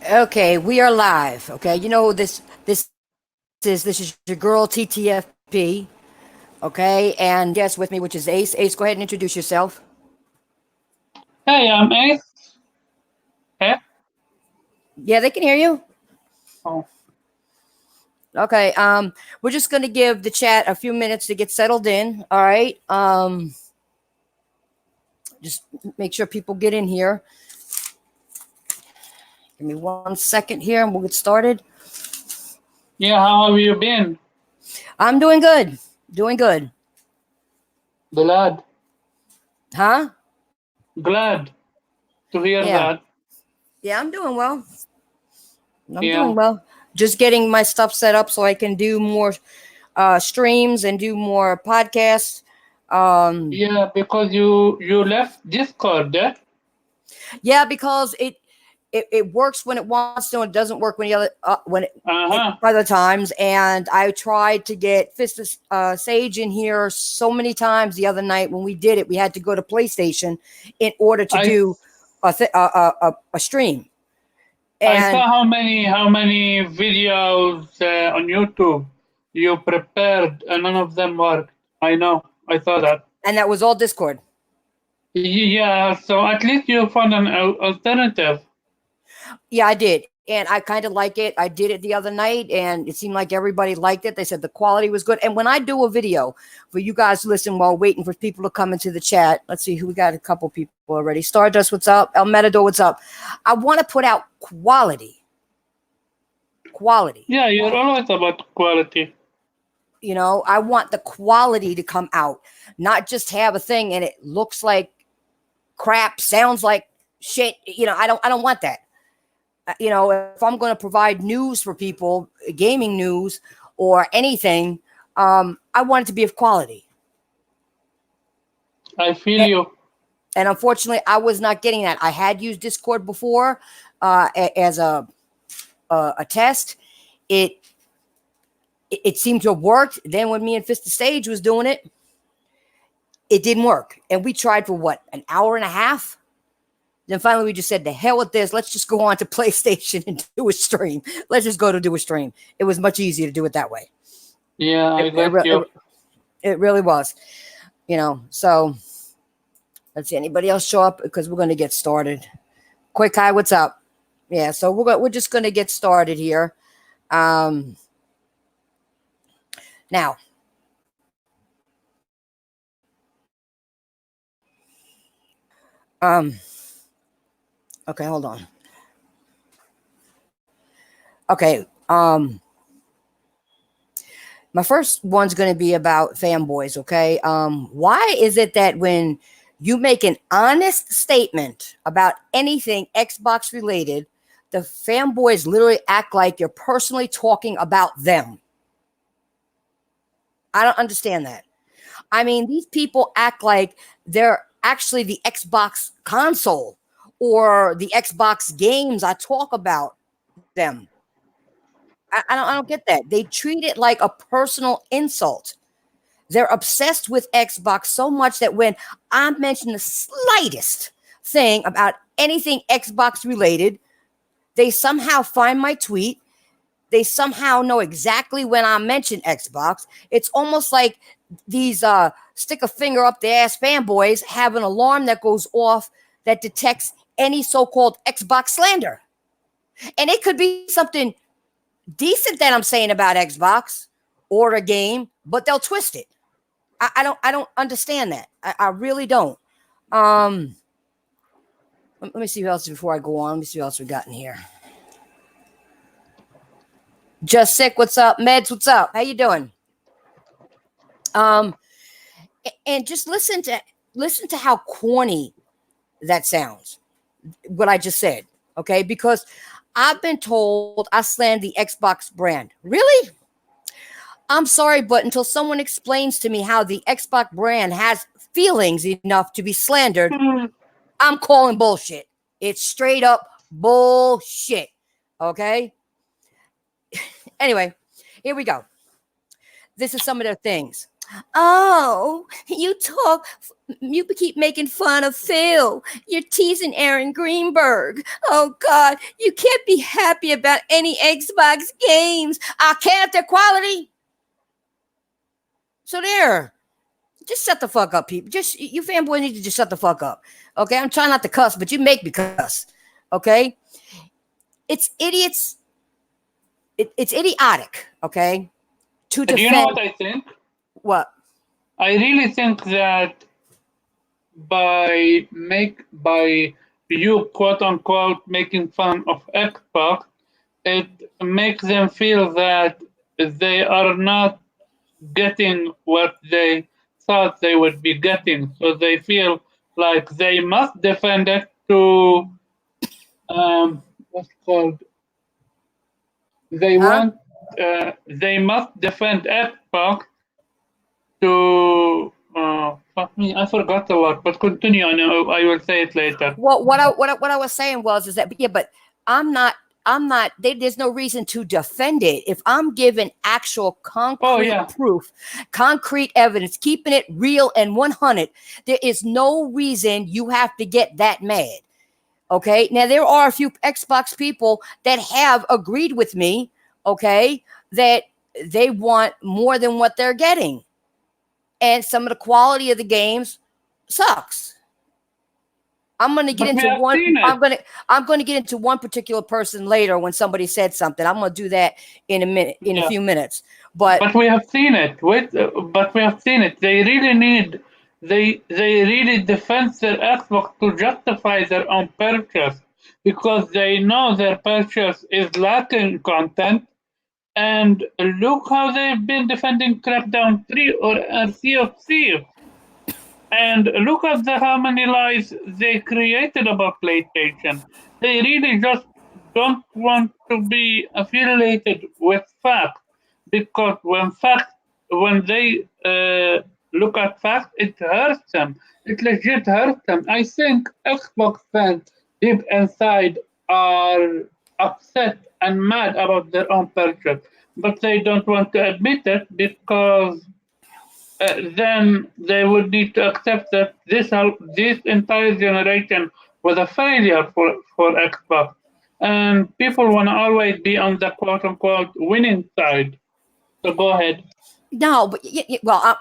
Okay, we are live. Okay, you know who this is your girl TTFP. Okay, and guest with me, which is Ace. Ace, go ahead and introduce yourself. Hey, I'm Ace. Hey. Yeah, they can hear you. Oh, Okay, we're just gonna give the chat a few minutes to get settled in. All right, just make sure people get in here. Give me 1 second here, and we'll get started. yeah, how have you been? I'm doing good. Doing good. Glad. Huh? Glad to hear Yeah. that. Yeah, I'm doing well. I'm Yeah. doing well. Just getting my stuff set up so I can do more streams and do more podcasts. Um, Yeah, because you left Discord, eh? yeah, because it works when it wants to, and it doesn't work when the other it Uh-huh. other times. And I tried to get Fist of Sage in here so many times the other night when we did it. We had to go to PlayStation in order to I do a stream. I saw And how many videos on YouTube you prepared and none of them worked. I know. I saw that. that was all Discord. Yeah, so at least you found an alternative. Yeah, I did. And I kind of like it. I did it the other night and it seemed like everybody liked it. They said the quality was good. And when I do a video for you guys to listen while waiting for people to come into the chat, let's see who we got. A couple people already. Stardust, what's up? El Matador, what's up? I want to put out quality. Quality. Yeah, you're always about quality. I want the quality to come out, not just have a thing and it looks like crap, sounds like shit. I don't want that. If I'm going to provide news for people, gaming news or anything, I want it to be of quality. I feel A- you. And unfortunately, I was not getting that. I had used Discord before as a test. It it seemed to have worked. Then when me and Fist of Sage was doing it, it didn't work. And we tried for what, an hour and a half. Then finally we just said, the hell with this. Let's just go on to PlayStation and do a stream. Let's just go to do a stream. It was much easier to do it that way. Yeah, It, I it, get re- you. it, it really was. So let's see, anybody else show up because we're going to get started. Quick, hi, what's up? Yeah, so we're just going to get started here. Um, Now, um, okay, hold on. Okay, my first one's going to be about fanboys. Okay, why is it that when you make an honest statement about anything Xbox related, the fanboys literally act like you're personally talking about them? I don't understand that. I mean, these people act like they're actually the Xbox console or the Xbox games I talk about them. I don't get that. They treat it like a personal insult. They're obsessed with Xbox so much that when I mention the slightest thing about anything Xbox related, they somehow find my tweet. They somehow know exactly when I mention Xbox. It's almost like these stick a finger up the ass fanboys have an alarm that goes off that detects any so-called Xbox slander. And it could be something decent that I'm saying about Xbox or a game, but they'll twist it. I don't understand that. I really don't. Um, let me see who else before I go on. Let me see who else we got in here. Just Sick, what's up? Meds, what's up? How you doing? Um, and just listen to how corny that sounds. What I just said, okay? Because I've been told I slammed the Xbox brand. Really? I'm sorry, but until someone explains to me how the Xbox brand has feelings enough to be slandered, Hmm. I'm calling bullshit. It's straight up bullshit. Okay? Anyway, here we go. This is some of their things. Oh, you keep making fun of Phil. You're teasing Aaron Greenberg. Oh, God, you can't be happy about any Xbox games. I can't if they're quality. So there. Just shut the fuck up, people. Just you fanboy need to just shut the fuck up. Okay, I'm trying not to cuss, but you make me cuss. Okay, it's idiots. It's idiotic. Okay, to Do you know defend what I think? what? I really think that by you quote unquote making fun of Xbox, it makes them feel that they are not getting what they thought they would be getting. So they feel like they must defend it to what's called they Huh? want they must defend Xbox to fuck me, I forgot a lot, but continue and I will say it later. Well, what I was saying was is that yeah, but I'm not. There's no reason to defend it if I'm given actual Oh concrete yeah, proof, concrete evidence, keeping it real and 100. There is no reason you have to get that mad. Okay. Now, there are a few Xbox people that have agreed with me, okay, that they want more than what they're getting. And some of the quality of the games sucks. I'm going to get but we into have one. seen it. I'm going to get into one particular person later when somebody said something. I'm going to do that in a minute, in a Yeah, few minutes. But but we have seen it. But we have seen it. They really need. They really defend their Xbox to justify their own purchase because they know their purchase is lacking content. And look how they've been defending Crackdown 3 or Sea of Thieves. And look at how many lies they created about PlayStation. They really just don't want to be affiliated with facts because when they look at facts, it hurts them. It legit hurts them. I think Xbox fans deep inside are upset and mad about their own purchase, but they don't want to admit it because then they would need to accept that this entire generation was a failure for Xbox, and people want to always be on the quote unquote winning side. So go ahead. no, but well,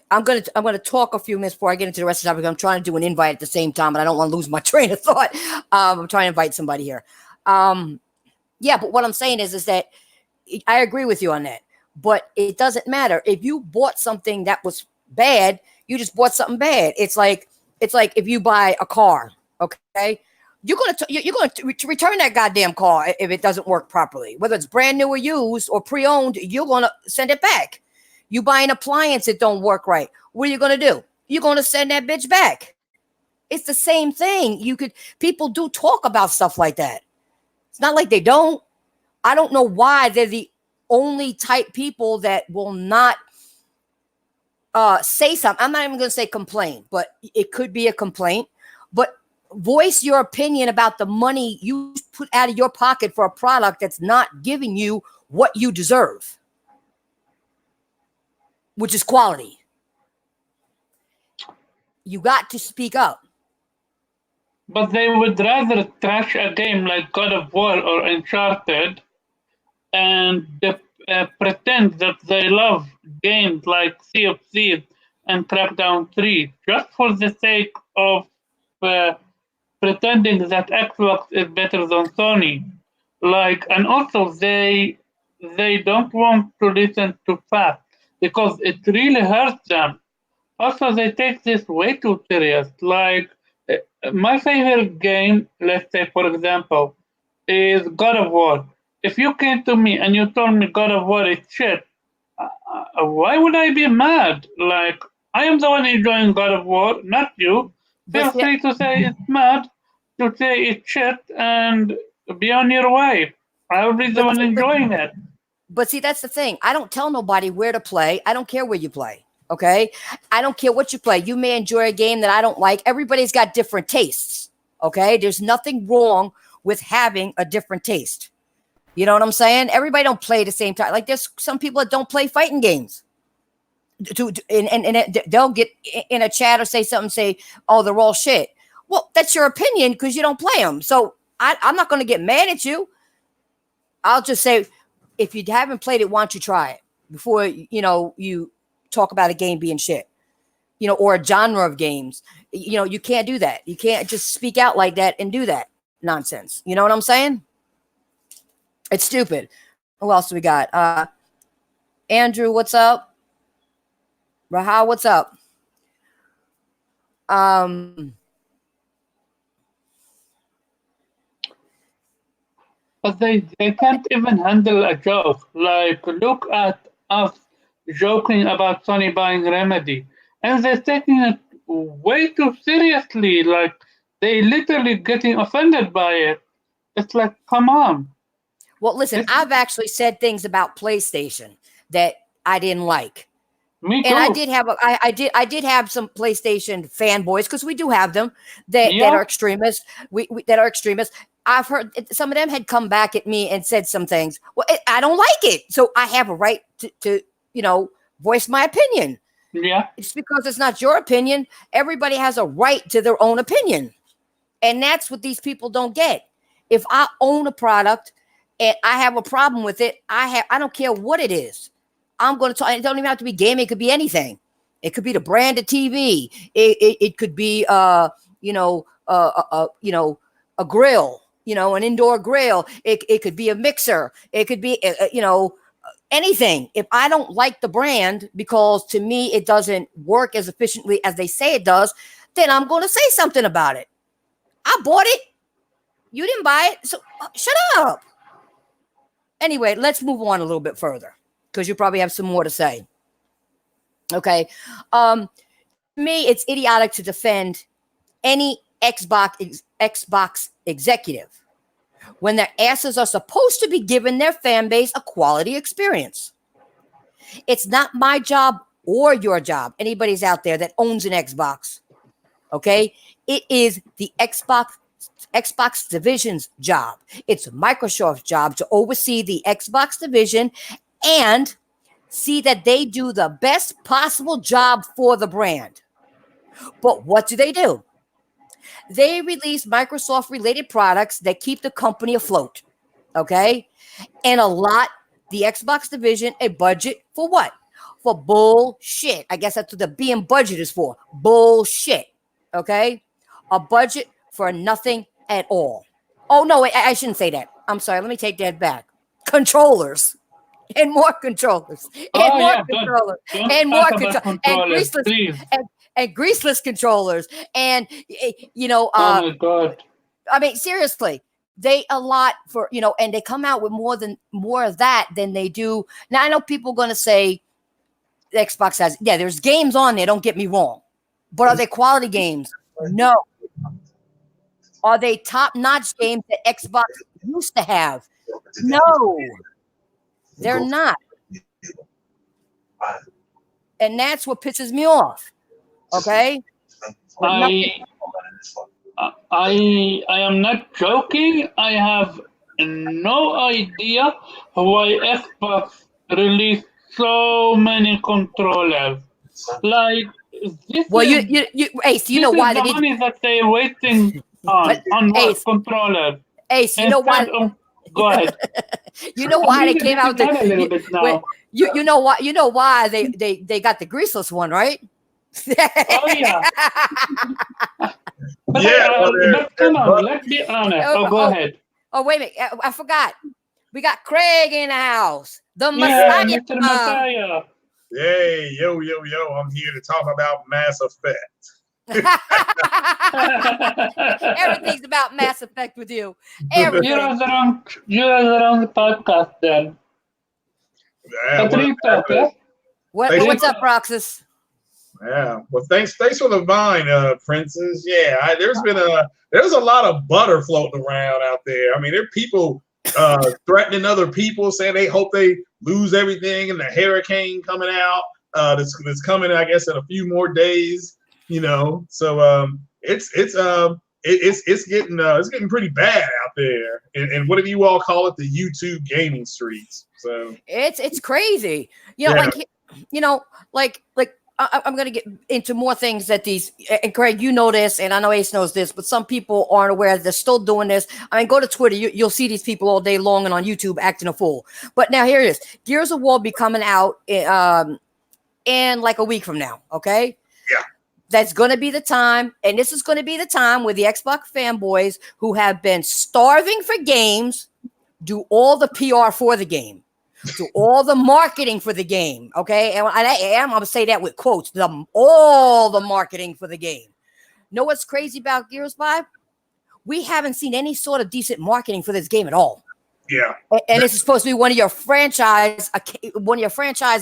I'm gonna talk a few minutes before I get into the rest of the topic. I'm trying to do an invite at the same time, but I don't want to lose my train of thought. I'm trying to invite somebody here. Um, yeah, but what I'm saying is that I agree with you on that. But it doesn't matter if you bought something that was bad. You just bought something bad. It's like if you buy a car, okay. You're going to return that goddamn car if it doesn't work properly, whether it's brand new or used or pre-owned. You're going to send it back. You buy an appliance that don't work right. What are you going to do? You're going to send that bitch back. It's the same thing. People do talk about stuff like that. It's not like they don't. I don't know why they're the only type people that will not say something. I'm not even going to say complain, but it could be a complaint. But voice your opinion about the money you put out of your pocket for a product that's not giving you what you deserve, which is quality. You got to speak up. But they would rather trash a game like God of War or Uncharted and pretend that they love games like Sea of Thieves and Crackdown 3 just for the sake of uh, pretending that Xbox is better than Sony. Like, and also they don't want to listen to facts because it really hurts them. Also, they take this way too serious. Like, my favorite game, let's say, for example, is God of War. If you came to me and you told me God of War is shit, why would I be mad? Like, I am the one enjoying God of War, not you. But Feel see, free to say it's mad, to say it's shit, and be on your way. I will be the but, one but enjoying it. but see, that's the thing. I don't tell nobody where to play. I don't care where you play. Okay. I don't care what you play. You may enjoy a game that I don't like. Everybody's got different tastes. Okay. There's nothing wrong with having a different taste. You know what I'm saying? Everybody don't play the same time. Like there's some people that don't play fighting games. and they'll get in a chat or say something, say, "Oh, they're all shit." Well, that's your opinion because you don't play them. So I'm not going to get mad at you. I'll just say, if you haven't played it, why don't you try it before you talk about a game being shit, or a genre of games. You can't do that. You can't just speak out like that and do that nonsense. You know what I'm saying? It's stupid. Who else do we got? Andrew, what's up? Rahal, what's up? But they can't even handle a joke. Like, look at us joking about Sony buying Remedy. And they're taking it way too seriously. Like, they literally getting offended by it. It's like, come on. Well, listen, I've actually said things about PlayStation that I didn't like. Me too. And I did have some PlayStation fanboys, because we do have them that are extremists. That are extremists. I've heard some of them had come back at me and said some things. Well, I don't like it, so I have a right to voice my opinion. Yeah, it's because it's not your opinion. Everybody has a right to their own opinion, and that's what these people don't get. If I own a product and I have a problem with it, I don't care what it is. I'm going to talk. It don't even have to be gaming. It could be anything. It could be the brand of TV. It could be a grill. An indoor grill. It could be a mixer. It could be anything. If I don't like the brand because to me it doesn't work as efficiently as they say it does, then I'm going to say something about it. I bought it. You didn't buy it, so shut up. Anyway, let's move on a little bit further, because you probably have some more to say. Okay. To me, it's idiotic to defend any Xbox executive when their asses are supposed to be giving their fan base a quality experience. It's not my job or your job, anybody's out there that owns an Xbox. Okay? It is the Xbox division's job. It's Microsoft's job to oversee the Xbox division and see that they do the best possible job for the brand. But what do? They release Microsoft related products that keep the company afloat. Okay? And the Xbox division, a budget for what? For bullshit. I guess that's what the being budget is for. Bullshit. Okay? A budget for nothing at all. Oh, no, I shouldn't say that. I'm sorry. Let me take that back. Controllers. And more controllers. And more controllers. And more controllers. And greaseless controllers. And, oh my God. I mean, seriously, they allot for, and they come out with more of that than they do. Now, I know people are going to say the Xbox has, there's games on there. Don't get me wrong. But are they quality games? No. Are they top-notch games that Xbox used to have? No. They're not. And that's what pisses me off. Okay? I am not joking. I have no idea why Xbox released so many controllers. Like, this Ace, you know why they did money that they're wasting on Ace, controller. Ace, you know why? Go ahead. You know why they came out you know why? You know why they got the greaseless one, right? Oh yeah. But come on, let's be honest. Go ahead. Oh wait a minute, I forgot. We got Craig in the house. The Messiah. Mr. Messiah. Hey, yo, I'm here to talk about Mass Effect. Everything's about Mass Effect with you. Everything. You're on the wrong podcast then. Yeah, what's up, Roxas? Yeah, well, thanks for the vine, Princess. Yeah, there's a lot of butter floating around out there. I mean, there are people threatening other people, saying they hope they lose everything, and the hurricane coming out that's coming, I guess, in a few more days. So it's getting pretty bad out there. And what do you all call it? The YouTube gaming streets. So it's crazy. you know, I'm going to get into more things that these, and Craig, you know this, and I know Ace knows this, but some people aren't aware they're still doing this. I mean, go to Twitter, you'll see these people all day long, and on YouTube acting a fool. But now here it is. Gears of War be coming out in like a week from now, okay? Yeah. That's going to be the time, and this is going to be the time where the Xbox fanboys who have been starving for games do all the PR for the game, do all the marketing for the game, okay? And I'm going to say that with quotes, all the marketing for the game. Know what's crazy about Gears 5? We haven't seen any sort of decent marketing for this game at all. Yeah. And this is supposed to be one of your franchise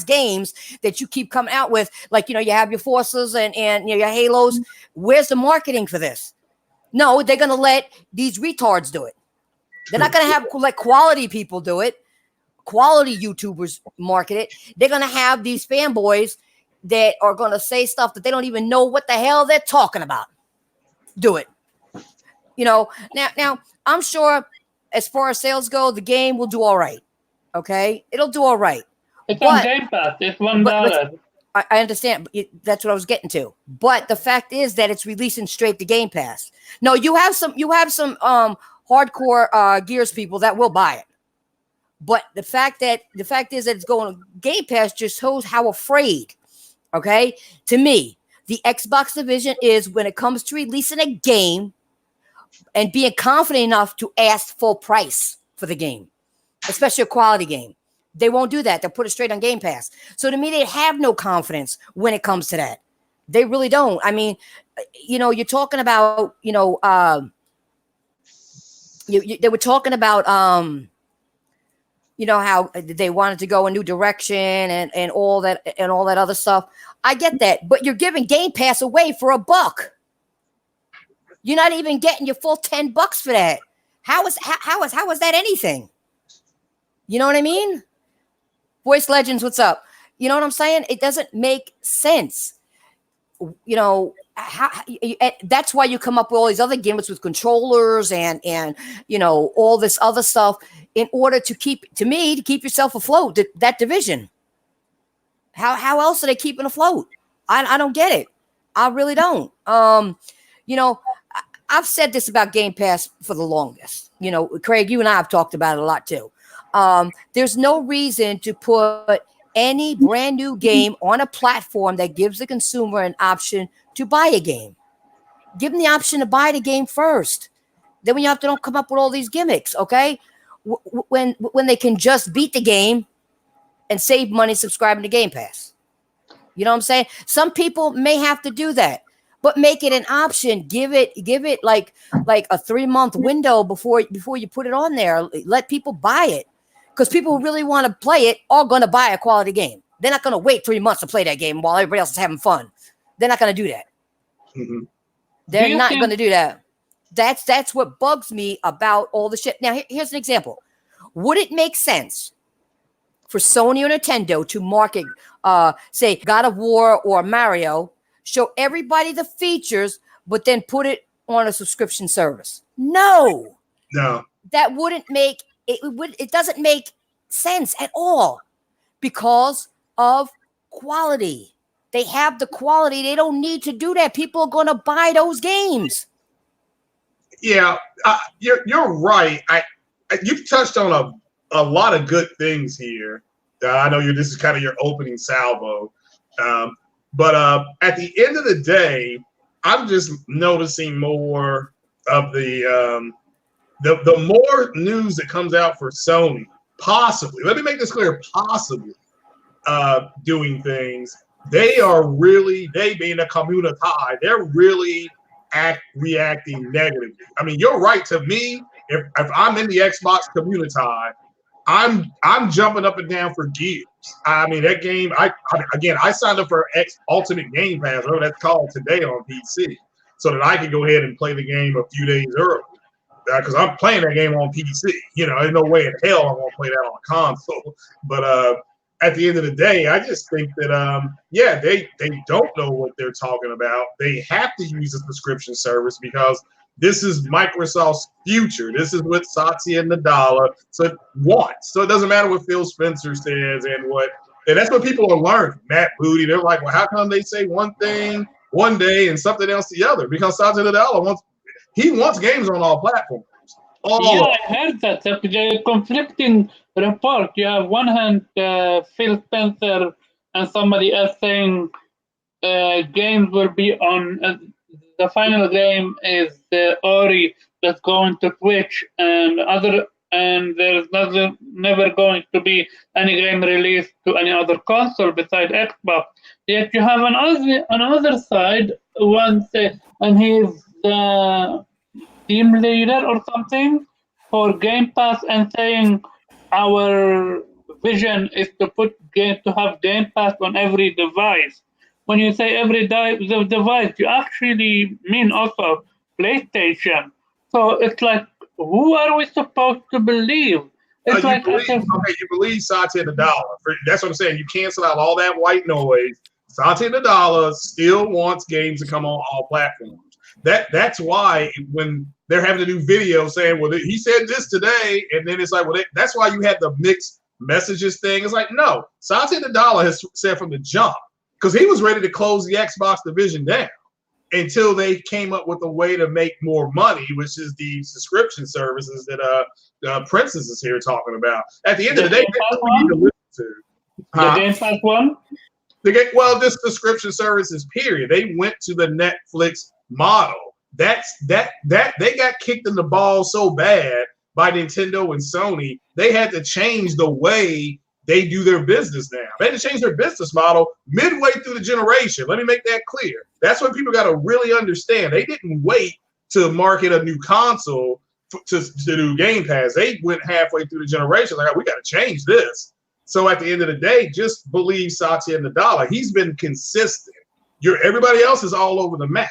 games that you keep coming out with. Like, you have your Forces and your Halos. Where's the marketing for this? No, they're going to let these retards do it. They're not going to have like quality people do it. Quality YouTubers market it. They're going to have these fanboys that are going to say stuff that they don't even know what the hell they're talking about. Do it. Now I'm sure as far as sales go, the game will do all right. Okay, it'll do all right. It's on Game Pass. It's $1. I understand. But that's what I was getting to. But the fact is that it's releasing straight to Game Pass. No, you have some hardcore Gears people that will buy it. But the fact is that it's going to Game Pass just shows how afraid. Okay, to me, the Xbox division is when it comes to releasing a game and being confident enough to ask full price for the game, especially a quality game. They won't do that. They'll put it straight on Game Pass. So to me, they have no confidence when it comes to that. They really don't. I mean, you're talking about, they were talking about, how they wanted to go a new direction and all that other stuff. I get that, but you're giving Game Pass away for $1. You're not even getting your full $10 for that. How is that anything? You know what I mean? Voice Legends, what's up? You know what I'm saying? It doesn't make sense. That's why you come up with all these other gimmicks with controllers and all this other stuff in order to keep yourself afloat. That division. How else are they keeping afloat? I don't get it. I really don't. I've said this about Game Pass for the longest. Craig, you and I have talked about it a lot too. There's no reason to put any brand new game on a platform that gives the consumer an option to buy a game. Give them the option to buy the game first. Then when you don't come up with all these gimmicks, okay? When they can just beat the game and save money subscribing to Game Pass. You know what I'm saying? Some people may have to do that. But make it an option. Give it like a 3-month window before you put it on there. Let people buy it, because people who really want to play it are going to buy a quality game. They're not going to wait 3 months to play that game while everybody else is having fun. They're not going to do that. Mm-hmm. They're not going to do that. That's what bugs me about all the shit. Now here's an example. Would it make sense for Sony or Nintendo to market, say, God of War or Mario? Show everybody the features, but then put it on a subscription service? No. That wouldn't make it. It doesn't make sense at all because of quality. They have the quality. They don't need to do that. People are going to buy those games. Yeah, you're right. You've touched on a lot of good things here. I know this is kind of your opening salvo. But at the end of the day, I'm just noticing more of the more news that comes out for Sony, possibly. Let me make this clear, possibly doing things. They being a community, they're really reacting negatively. I mean, you're right. To me, if I'm in the Xbox community, I'm jumping up and down for Gears. I mean, that game, I signed up for Ultimate Game Pass, whatever that's called, today on PC, so that I could go ahead and play the game a few days early. Because I'm playing that game on PC. There's no way in hell I'm going to play that on a console. But at the end of the day, I just think that, they don't know what they're talking about. They have to use a subscription service because this is Microsoft's future. This is what Satya Nadella want. So it doesn't matter what Phil Spencer says and what And that's what people are learning. Matt Booty, they're like, well, how come they say one thing one day and something else the other? Because Satya Nadella wants games on all platforms. Yeah, I heard that. The conflicting report. You have one hand Phil Spencer and somebody else saying games will be on. The final game is the Ori that's going to Twitch, and there's never going to be any game released to any other console besides Xbox. Yet you have another side, and he's the team leader or something for Game Pass and saying our vision is to have Game Pass on every device. When you say every device, you actually mean also PlayStation. So it's like, who are we supposed to believe? It's you believe Satya Nadella. That's what I'm saying. You cancel out all that white noise. Satya Nadella still wants games to come on all platforms. That's why when they're having to do videos saying, well, he said this today, and then it's like, well, that's why you had the mixed messages thing. It's like, no, Satya Nadella has said from the jump, because he was ready to close the Xbox division down until they came up with a way to make more money, which is the subscription services that Princess is here talking about. At the end of the day, that's what we need to listen to. The Game Pass one? This subscription services, period. They went to the Netflix model. They got kicked in the ball so bad by Nintendo and Sony, they had to change the way they do their business now. They had to change their business model midway through the generation. Let me make that clear. That's what people got to really understand. They didn't wait to market a new console to do Game Pass. They went halfway through the generation like, we got to change this. So at the end of the day, just believe Satya Nadella. He's been consistent. Everybody else is all over the map.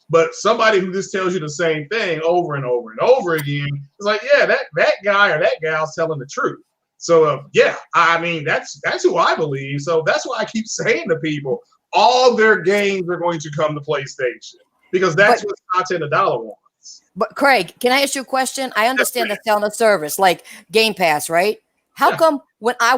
But somebody who just tells you the same thing over and over and over again is like, yeah, that guy or that gal's telling the truth. So I mean, that's who I believe. So that's why I keep saying to people, all their games are going to come to PlayStation because that's what Satya Nadella wants. But Craig, can I ask you a question? I understand the selling of service like Game Pass, right? How come when I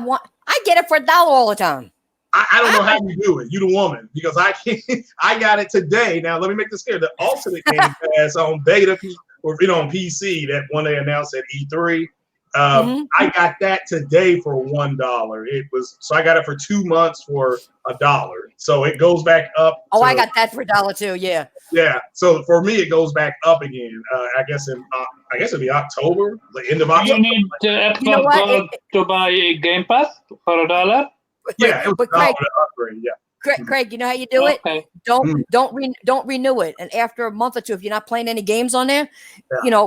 get it for $1 all the time? I don't know how you do it. You the woman, because I can't. I got it today. Now let me make this clear: the Ultimate Game Pass on beta or on PC, that one they announced at E3. I got that today for $1. I got it for 2 months for $1. So it goes back up. I got that for $1 too. Yeah. Yeah. So for me, it goes back up again. I guess it'll be October, the end of October. You need Xbox Gold to buy a Game Pass for $1. Yeah, it was Craig, upgrade. Yeah. Craig, you know how you do it? Don't renew it. And after a month or two, if you're not playing any games on there,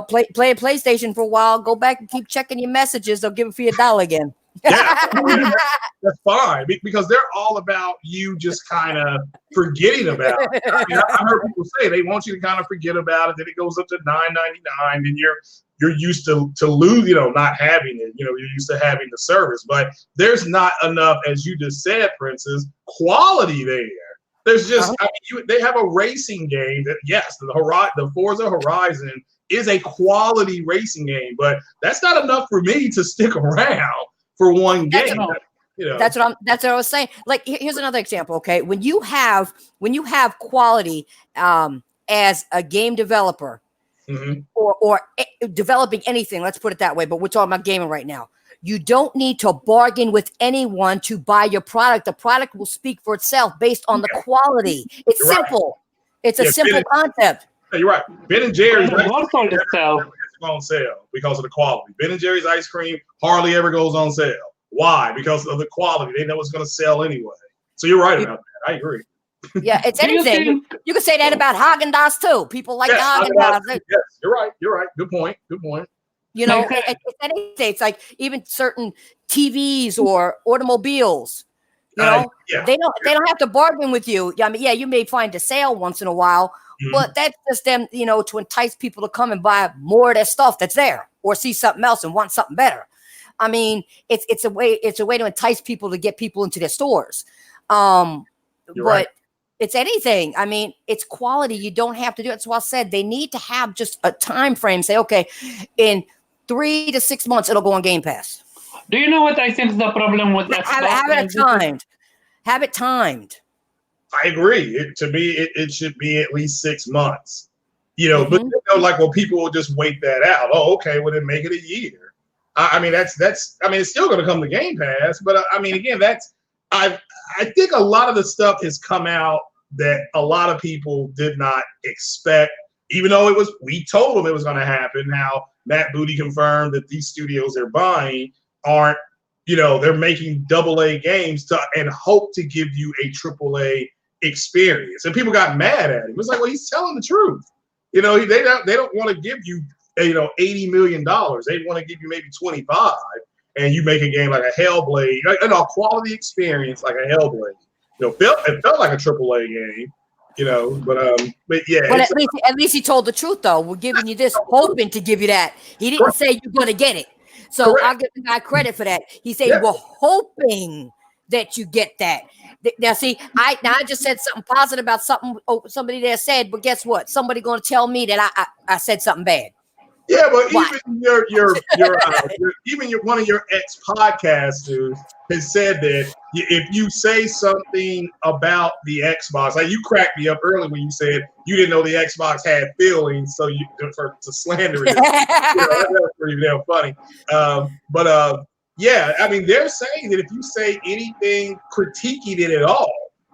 play a PlayStation for a while. Go back and keep checking your messages. They'll give it for you $1 again. Yeah, that's fine because they're all about you just kind of forgetting about it. I mean, I heard people say they want you to kind of forget about it. Then it goes up to $9.99, and you're used to lose, not having it. You're used to having the service, but there's not enough, as you just said, Princess, quality there. There's just, they have a racing game that, yes, the Forza Horizon is a quality racing game, but that's not enough for me to stick around for one game. That's what I was saying. Like, here's another example. Okay, when you have quality as a game developer, or developing anything, let's put it that way. But we're talking about gaming right now. You don't need to bargain with anyone to buy your product. The product will speak for itself based on the quality. It's simple. Right. It's a simple concept. You're right. Ben and Jerry's on sale because of the quality. Ben and Jerry's ice cream hardly ever goes on sale. Why? Because of the quality. They know it's going to sell anyway. So you're right about that. I agree. Yeah, it's anything. You can say that about Haagen-Dazs too. People like Haagen-Dazs. Yes, you're right. You're right. Good point. It's anything. It's like even certain TVs or automobiles. They don't have to bargain with you. I mean, you may find a sale once in a while, but that's just them, to entice people to come and buy more of their stuff that's there, or see something else and want something better. I mean, it's a way to entice people to get people into their stores. But it's anything. I mean, it's quality. You don't have to do it. That's why I said they need to have just a time frame. Say, okay, in 3 to 6 months, it'll go on Game Pass. Do you know what I think is the problem with Xbox? Have it timed. Have it timed. I agree. To me, it should be at least 6 months. But like, well, people will just wait that out. Oh, okay, well then make it a year. I mean, that's. I mean, it's still going to come to Game Pass, but I mean, again, I think a lot of the stuff has come out that a lot of people did not expect, even though we told them it was going to happen. Now Matt Booty confirmed that these studios they're buying aren't, they're making AA games and hope to give you a AAA experience. And people got mad at him. It's like, well, he's telling the truth. They don't want to give you, $80 million. They want to give you maybe 25, and you make a game like a Hellblade, a quality experience like a Hellblade. It felt like a AAA game. But yeah. But at least he told the truth, though. We're giving you this, hoping to give you that. He didn't say you're going to get it. So I'll give the guy credit for that. He said we're hoping that you get that. Now, see, I just said something positive about somebody there said, but guess what? Somebody going to tell me that I said something bad. Yeah, but even even one of your ex-podcasters has said that if you say something about the Xbox, like you cracked me up early when you said you didn't know the Xbox had feelings, so to slander it. That's pretty damn funny. Yeah, I mean, they're saying that if you say anything critiquing it at all,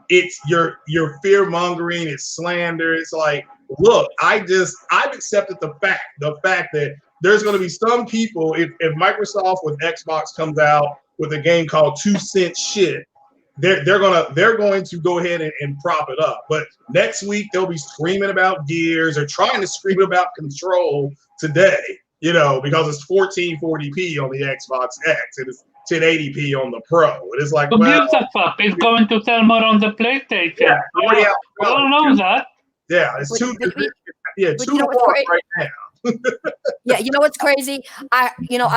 it's your fear mongering, it's slander. It's like, look, I've accepted the fact that there's going to be some people, if Microsoft with Xbox comes out with a game called 2 cent shit, they're going to go ahead and prop it up. But next week they'll be screaming about Gears or trying to scream about Control today, because it's 1440p on the Xbox X and it's 1080p on the Pro. And it's like, who gives a fuck? It's going to sell more on the PlayStation. Yeah, I don't know that. Yeah, it's two to one right now. Yeah, you know what's crazy? I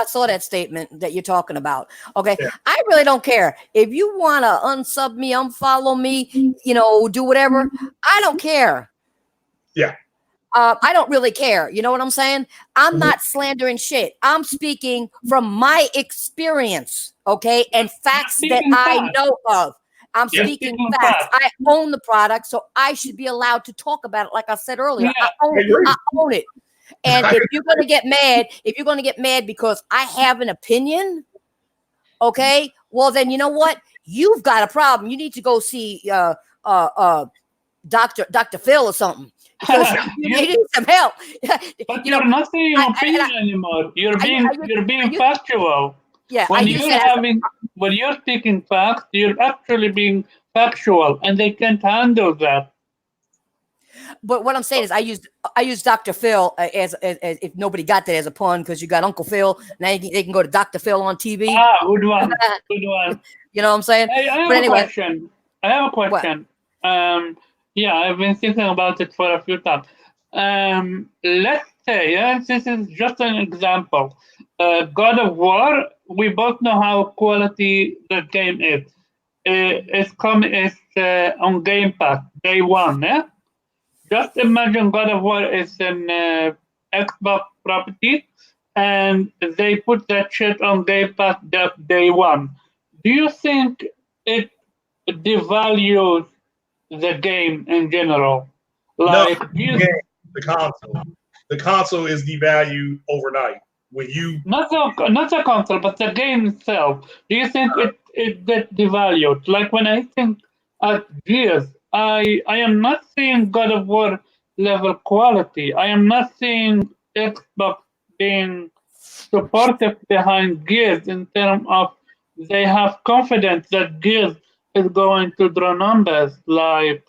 saw that statement that you're talking about. Okay, I really don't care if you want to unsub me, unfollow me, do whatever. I don't care. Yeah. I don't really care. You know what I'm saying? I'm not slandering shit. I'm speaking from my experience, okay, and facts that I know of. I'm speaking facts. I own the product, so I should be allowed to talk about it. Like I said earlier, I own it. And if you're going to get mad because I have an opinion, okay, well then you know what? You've got a problem. You need to go see Dr. Phil or something. Because you need some help. But you're not saying your opinion anymore. You're being factual. Yeah, when you're speaking facts, you're actually being factual, and they can't handle that. But what I'm saying is, I use Dr. Phil as if nobody got that as a pun, because you got Uncle Phil. Now they can go to Dr. Phil on TV. Ah, good one. Good one. You know what I'm saying? I have a question. Yeah, I've been thinking about it for a few times. Let's say, this is just an example. God of War, we both know how quality the game is. It's on Game Pass day one. Just imagine God of War is an Xbox property, and they put that shit on Game Pass day one. Do you think it devalues the game in general? Like, no, the console. The console is devalued overnight. When you not the console, but the game itself. Do you think it get devalued? Like when I think at Gears, I am not seeing God of War level quality. I am not seeing Xbox being supportive behind Gears in terms of they have confidence that Gears is going to draw numbers. Like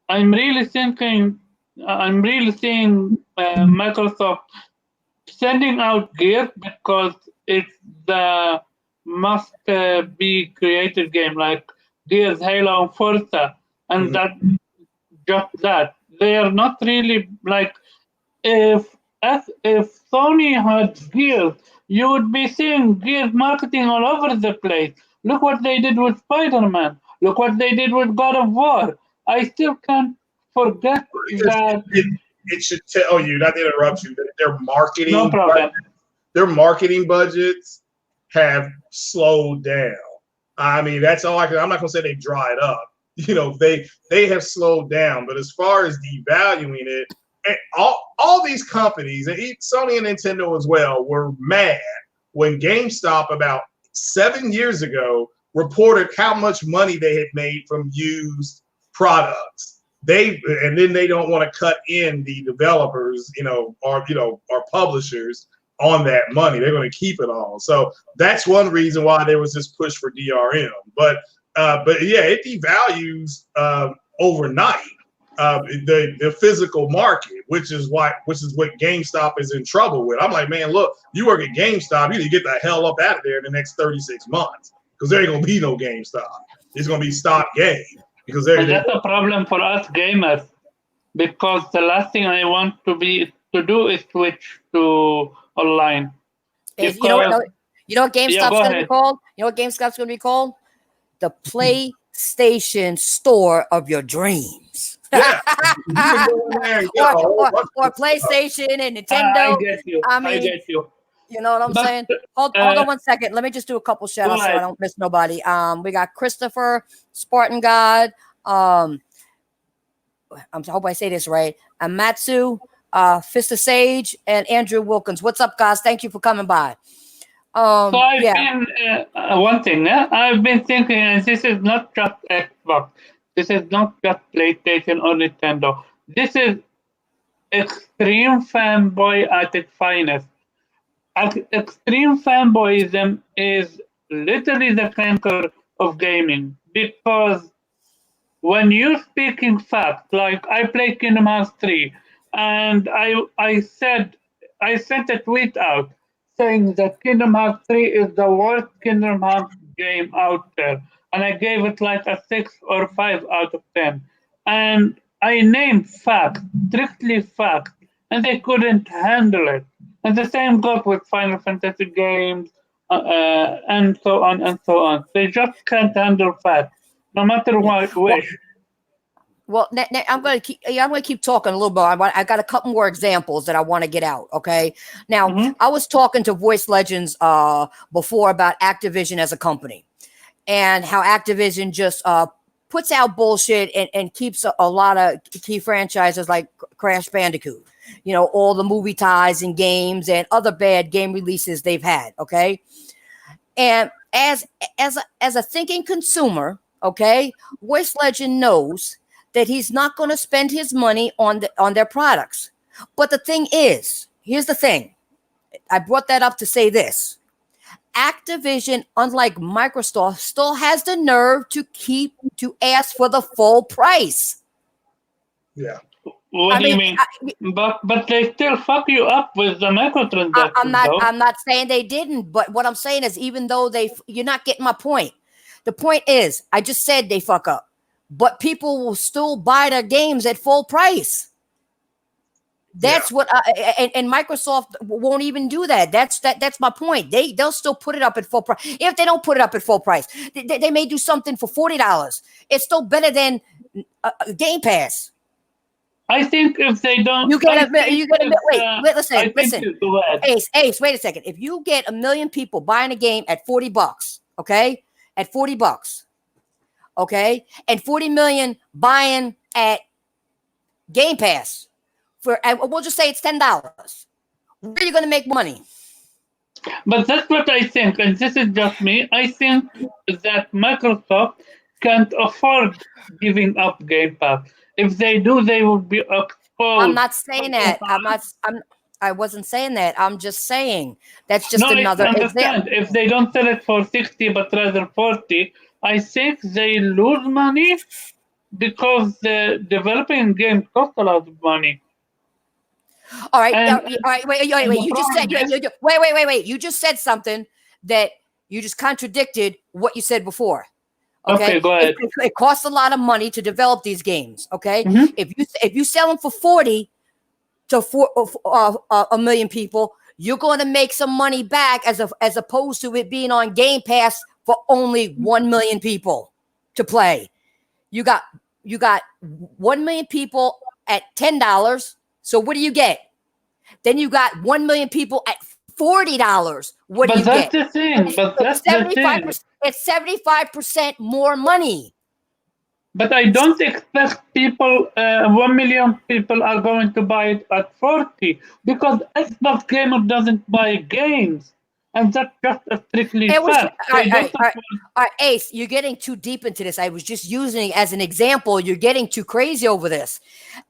I'm really seeing Microsoft sending out Gears because it's the must be created game like Gears, Halo, and Forza, and that they are not really like if Sony had Gears, you would be seeing Gears marketing all over the place. Look what they did with Spider-Man. Look what they did with God of War. I still can't forget that. It should tell you, not to interrupt you, that their marketing No problem. Their marketing budgets have slowed down. I mean, that's all I can. I'm not gonna say they dried up. They have slowed down. But as far as devaluing it, and all these companies, and Sony and Nintendo as well, were mad when GameStop about 7 years ago reported how much money they had made from used products. And then they don't want to cut in the developers, or publishers on that money. They're going to keep it all. So that's one reason why there was this push for DRM. But yeah, it devalues overnight the physical market, which is what GameStop is in trouble with. I'm like, man, look, you work at GameStop, you need to get the hell up out of there in the next 36 months because there ain't gonna be no GameStop. It's gonna be Stop Game because that's a problem for us gamers, because the last thing I want to do is switch to online. You know what GameStop's gonna be called? You know what GameStop's gonna be called? The PlayStation Store of your dreams. Yeah. or PlayStation and Nintendo. I get you. You know what I'm saying? Hold on 1 second. Let me just do a couple shout outs so I don't miss nobody. We got Christopher, Spartan God. I hope I say this right. Amatsu, Fist of Sage, and Andrew Wilkins. What's up, guys? Thank you for coming by. So I've been one thing. I've been thinking, and this is not just Xbox. This is not just PlayStation or Nintendo. This is extreme fanboy at its finest. Extreme fanboyism is literally the canker of gaming, because when you speak in fact, like I play Kingdom Hearts 3, and I sent a tweet out saying that Kingdom Hearts 3 is the worst Kingdom Hearts game out there. And I gave it like a 6 or 5 out of 10. And I named fact, strictly fact, and they couldn't handle it. And the same goes with Final Fantasy games, and so on and so on. They just can't handle facts, no matter what wish. Well, I'm going to keep talking a little bit. I got a couple more examples that I want to get out. Okay. Now, I was talking to Voice Legends before about Activision as a company, and how Activision just puts out bullshit and keeps a lot of key franchises like Crash Bandicoot, all the movie ties and games and other bad game releases they've had. Okay. And as a thinking consumer, okay, Voice Legend knows that he's not going to spend his money on their products. But the thing is, here's the thing. I brought that up to say this. Activision, unlike Microsoft, still has the nerve to ask for the full price. Yeah. What do you mean? But they still fuck you up with the microtransactions. I'm not saying they didn't, but what I'm saying is, even though you're not getting my point. The point is, I just said they fuck up, but people will still buy their games at full price. That's what, and Microsoft won't even do that. That's my point. They'll still put it up at full price. If they don't put it up at full price, they may do something for $40. It's still better than Game Pass. I think if they don't, listen. Ace, wait a second. If you get 1 million people buying a game at $40, okay, at $40, okay, and 40 million buying at Game Pass. We'll just say it's $10. Where are you going to make money? But that's what I think, and this is just me. I think that Microsoft can't afford giving up Game Pass. If they do, they will be exposed. I'm not saying that. I wasn't saying that. I'm just saying that's just another example. If they don't sell it for 60 but rather 40, I think they lose money because the developing games cost a lot of money. All right. Wait. You just said something that you just contradicted what you said before. Okay, go ahead. It costs a lot of money to develop these games. Okay, if you sell them for 40 to 1 million people, you're going to make some money back as opposed to it being on Game Pass for only 1 million people to play. You got 1 million people at $10. So what do you get? Then you got 1 million people at $40. What do But you that's get? the thing. But that's the thing. It's 75% more money. But I don't expect people, 1 million people are going to buy it at 40 because Xbox gamer doesn't buy games. And that's just a strictly It was all fact. right, They all don't right, all right, afford. all right, Ace. You're getting too deep into this. I was just using it as an example. You're getting too crazy over this.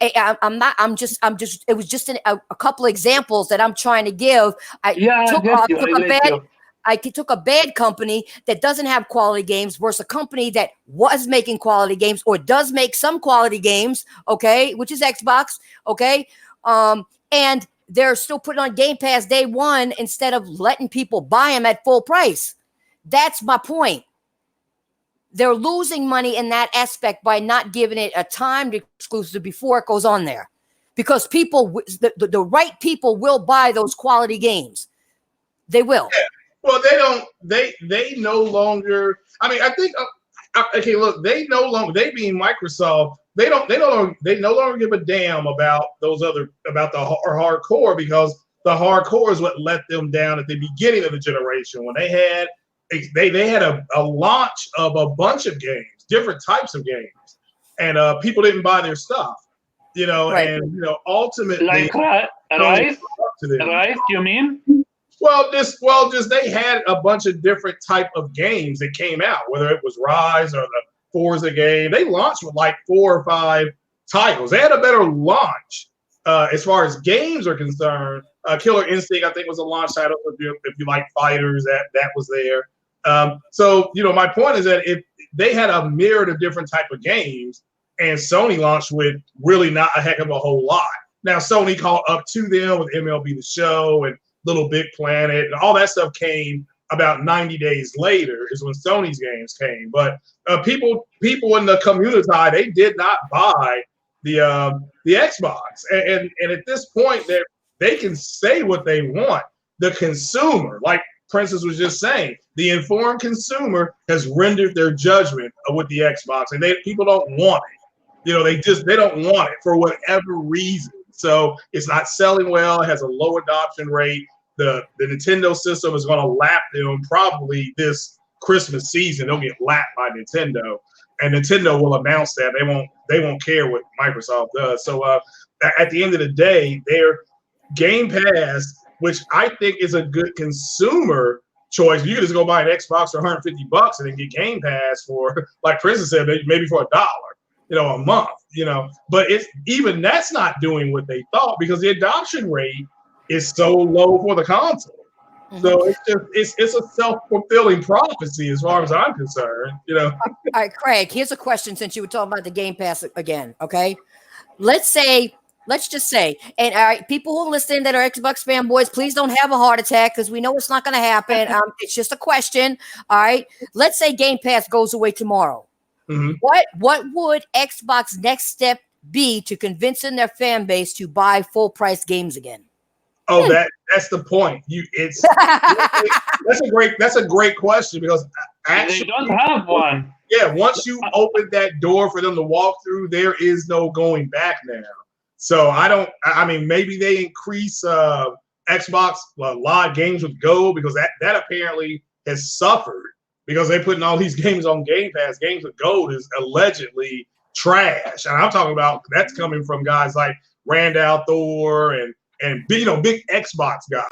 I'm not. I'm just. It was just a couple examples that I'm trying to give. I Yeah, I took get you. took I a get bad. you. I took a bad company that doesn't have quality games versus a company that was making quality games or does make some quality games. Okay, which is Xbox. Okay, and they're still putting on Game Pass day one instead of letting people buy them at full price. That's my point. They're losing money in that aspect by not giving it a timed exclusive before it goes on there, because people, the right people, will buy those quality games. They will. Yeah. Well, they don't. They no longer. I mean, I think. Okay, look, they no longer. They being Microsoft. They don't. They no longer give a damn about those other about the hardcore, because the hardcore is what let them down at the beginning of the generation when they had a launch of a bunch of games, different types of games, and people didn't buy their stuff. Right. And ultimately, Like Sony Rise? caught up to them. Rise, you mean? Just they had a bunch of different type of games that came out, whether it was Rise or the Forza game. They launched with like 4 or 5 titles. They had a better launch as far as games are concerned. Killer Instinct, I think, was a launch title. If you like fighters, that was there. So my point is that if they had a myriad of different type of games, and Sony launched with really not a heck of a whole lot. Now Sony caught up to them with MLB The Show and Little Big Planet, and all that stuff came about 90 days later is when Sony's games came. But people in the community, they did not buy the Xbox, and at this point they can say what they want. The consumer, like Princess was just saying, the informed consumer has rendered their judgment with the Xbox, and people don't want it. They don't want it for whatever reason. So it's not selling well. It has a low adoption rate. The Nintendo system is going to lap them probably this Christmas season. They'll get lapped by Nintendo, and Nintendo will announce that they won't care what Microsoft does. So at the end of the day, their Game Pass, which I think is a good consumer choice, you can just go buy an Xbox for $150 and then get Game Pass for, like Princess said, maybe for $1, a month. But even that's not doing what they thought, because the adoption rate is so low for the console. Mm-hmm. So it's a self-fulfilling prophecy as far as I'm concerned. All right, Craig, here's a question, since you were talking about the Game Pass again. Okay, let's just say, and all right, people who are listening that are Xbox fanboys, please don't have a heart attack, because we know it's not going to happen. It's just a question. All right, let's say Game Pass goes away tomorrow. Mm-hmm. What would Xbox next step be to convincing their fan base to buy full price games again? Oh, that's the point. That's a great question, because actually they don't have one. Yeah, once you open that door for them to walk through, there is no going back now. So I mean, maybe they increase Xbox Live Games with Gold, because that apparently has suffered, because they're putting all these games on Game Pass. Games with Gold is allegedly trash, and I'm talking about that's coming from guys like Randall Thor and big Xbox guys.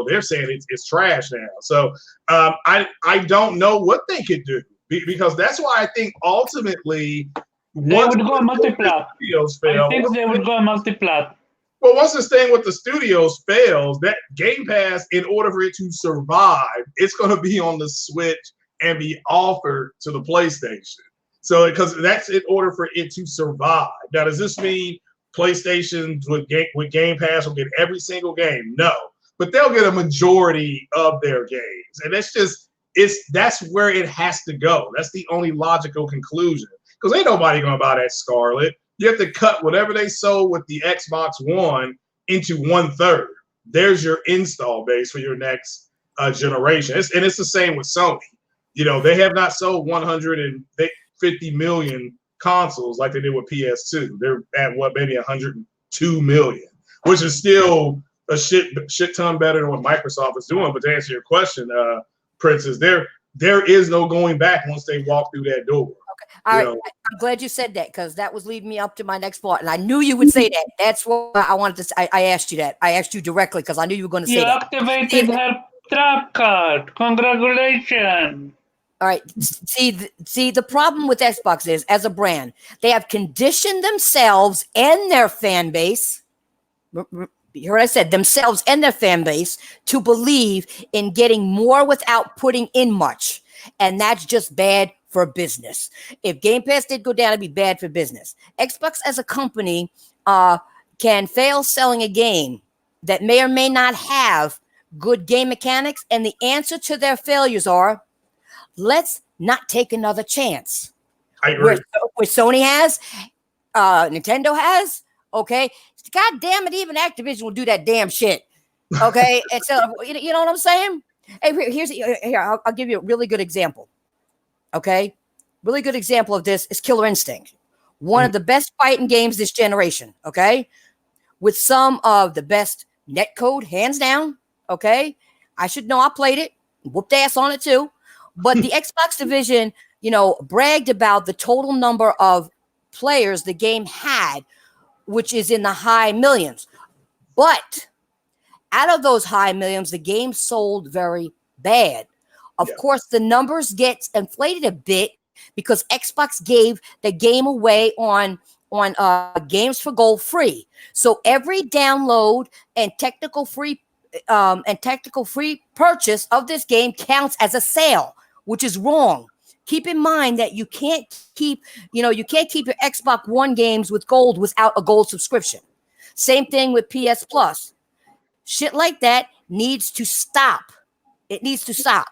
They're saying it's trash now. So I don't know what they could do, because that's why I think ultimately they would go multiplat. I think they would go multiplat. Well, once this thing with the studios fails, that Game Pass, in order for it to survive, it's going to be on the Switch and be offered to the PlayStation. So, because that's in order for it to survive. Now, does this mean PlayStation with Game Pass will get every single game? No, but they'll get a majority of their games, and that's where it has to go. That's the only logical conclusion, because ain't nobody gonna buy that Scarlet. You have to cut whatever they sold with the Xbox One into 1/3. There's your install base for your next generation. It's the same with Sony. They have not sold 150 million consoles like they did with PS2. They're at maybe 102 million, which is still a shit ton better than what Microsoft is doing. But to answer your question, Princess, there is no going back once they walk through that door. All right, I'm glad you said that because that was leading me up to my next part, and I knew you would say that. That's what I wanted to say. I asked you that. I asked you directly because I knew you were going to say You that. activated her trap card. Congratulations. All right. See, the problem with Xbox is, as a brand, they have conditioned themselves and their fan base. You heard what I said, themselves and their fan base to believe in getting more without putting in much. And that's just bad for business. If Game Pass did go down, it'd be bad for business. Xbox as a company can fail selling a game that may or may not have good game mechanics. And the answer to their failures are, let's not take another chance. I agree. Where Sony has, Nintendo has, okay? God damn it, even Activision will do that damn shit. Okay? And so, you know what I'm saying? Hey, I'll give you a really good example. Okay? Really good example of this is Killer Instinct. One of the best fighting games this generation, okay? With some of the best netcode, hands down, okay? I should know I played it, whooped ass on it too. But the Xbox division, bragged about the total number of players the game had, which is in the high millions. But out of those high millions, the game sold very bad. Of course, the numbers get inflated a bit because Xbox gave the game away on Games for Gold free. So every download and technical free purchase of this game counts as a sale, which is wrong. Keep in mind that you can't keep your Xbox One games with gold without a gold subscription. Same thing with PS Plus. Shit like that needs to stop. It needs to stop.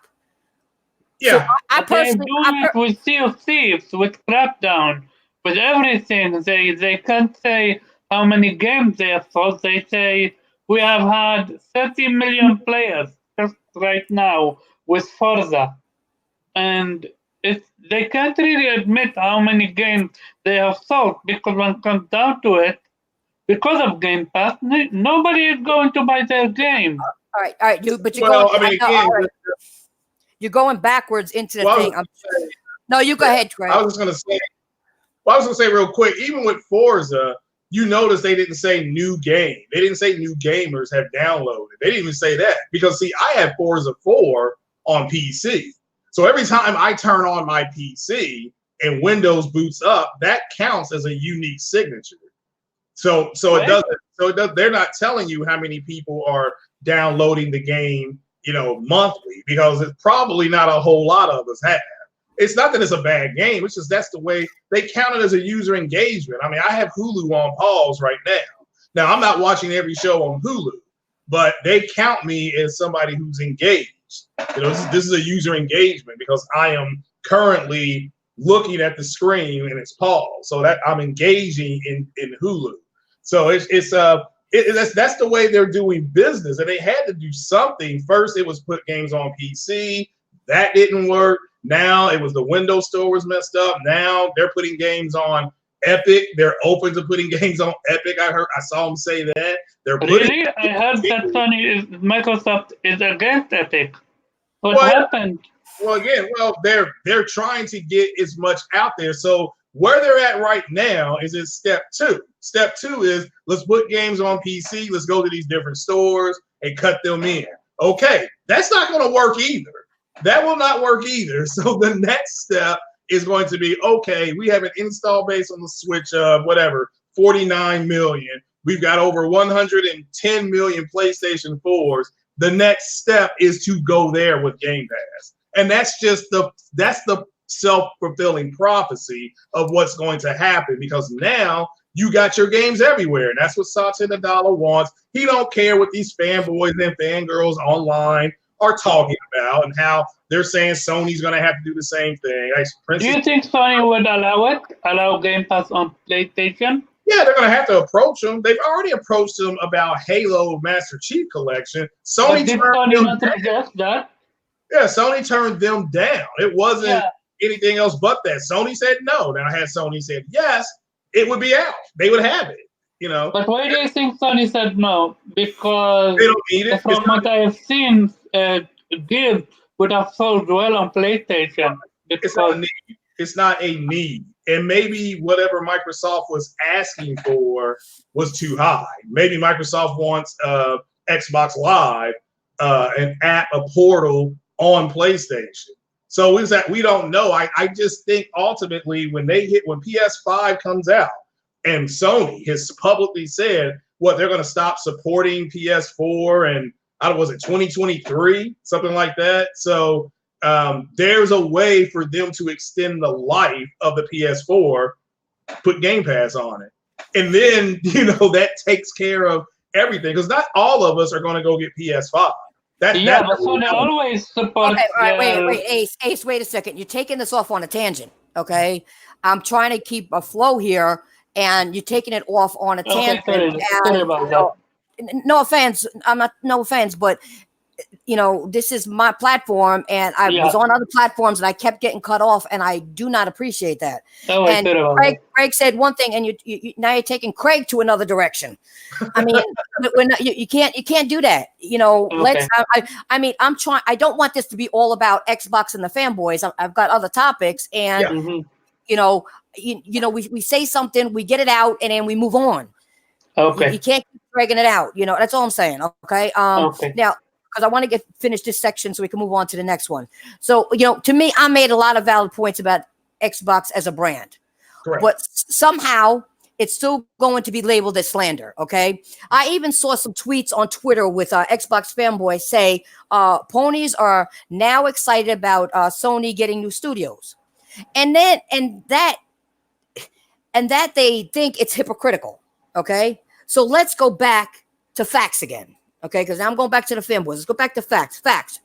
Yeah. So I personally do it with Sea of Thieves, with Crackdown, with everything. They can't say how many games they have sold. They say we have had 30 million players just right now with Forza. And they can't really admit how many games they have sold, because when it comes down to it, because of Game Pass, nobody is going to buy their game. All right, you're going backwards into the thing. No, you go ahead, Trey. I was going to say real quick, even with Forza, you notice they didn't say new game. They didn't say new gamers have downloaded. They didn't even say that because, see, I have Forza 4 on PC. So every time I turn on my PC and Windows boots up, that counts as a unique signature. So it doesn't. So they're not telling you how many people are downloading the game, monthly, because it's probably not a whole lot of us have. It's not that it's a bad game. It's just that's the way they count it as a user engagement. I mean, I have Hulu on pause right now. Now, I'm not watching every show on Hulu, but they count me as somebody who's engaged. This is a user engagement because I am currently looking at the screen and it's paused, so that I'm engaging in Hulu. So that's the way they're doing business, and they had to do something. First, it was put games on PC. That didn't work. Now it was the Windows Store was messed up. Now they're putting games on Epic. They're open to putting games on Epic. I saw them say that. I heard that Microsoft is against Epic. What happened? Well, again, they're trying to get as much out there. So where they're at right now is in step 2. Step 2 is let's put games on PC. Let's go to these different stores and cut them in. Okay, that's not going to work either. That will not work either. So the next step is going to be, okay, we have an install base on the Switch of 49 million. We've got over 110 million PlayStation 4s. The next step is to go there with Game Pass. And that's the self-fulfilling prophecy of what's going to happen, because now you got your games everywhere. And that's what Satya Nadella wants. He don't care what these fanboys and fangirls online are talking about and how they're saying Sony's going to have to do the same thing. Do you think Sony would allow Game Pass on PlayStation? Yeah, they're going to have to approach them. They've already approached them about Halo Master Chief Collection. Sony turned them down. Yeah, Sony turned them down. It wasn't anything else but that. Sony said no. Now, had Sony said yes, it would be out. They would have it. You know, But why do you think Sony said no? they Because don't need it. from what I have seen, Gears would have sold well on PlayStation. It's not a Because need. It's not a need. And maybe whatever Microsoft was asking for was too high. Maybe Microsoft wants Xbox Live, an app, a portal on PlayStation. So is that we don't know. I just think ultimately when PS5 comes out and Sony has publicly said what they're going to stop supporting PS4 and I don't was it 2023 something like that. So there's a way for them to extend the life of the PS4, put Game Pass on it, and then that takes care of everything because not all of us are going to go get PS5. yeah, but Sony always supports. Okay, all right, wait, Ace, wait a second. You're taking this off on a tangent. Okay, I'm trying to keep a flow here, and you're taking it off on a tangent. Sorry about that. No offense, I'm not. No offense, but this is my platform, and I was on other platforms, and I kept getting cut off, and I do not appreciate that. Oh, and Craig said one thing, and you now you're taking Craig to another direction. I mean, you can't do that. Okay. I'm trying. I don't want this to be all about Xbox and the fanboys. I've got other topics, and we say something, we get it out, and then we move on. Okay. You can't keep dragging it out. That's all I'm saying. Okay. Okay. Now, because I want to finish this section so we can move on to the next one. So, to me, I made a lot of valid points about Xbox as a brand. Correct. But somehow it's still going to be labeled as slander. Okay. I even saw some tweets on Twitter with Xbox fanboys say ponies are now excited about Sony getting new studios. And that they think it's hypocritical. Okay. So let's go back to facts again. Okay, because now I'm going back to the fanboys. Let's go back to facts. Facts.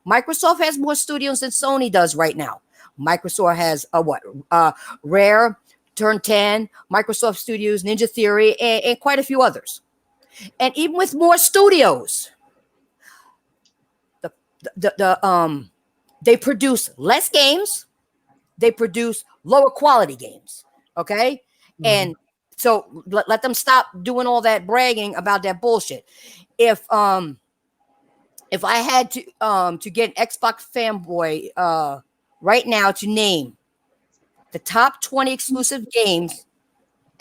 Microsoft has more studios than Sony does right now. Microsoft has Rare, Turn 10, Microsoft Studios, Ninja Theory, and quite a few others. And even with more studios, they produce less games. They produce lower quality games. Okay, and so let them stop doing all that bragging about that bullshit. If I had to get an Xbox fanboy right now to name the top 20 exclusive games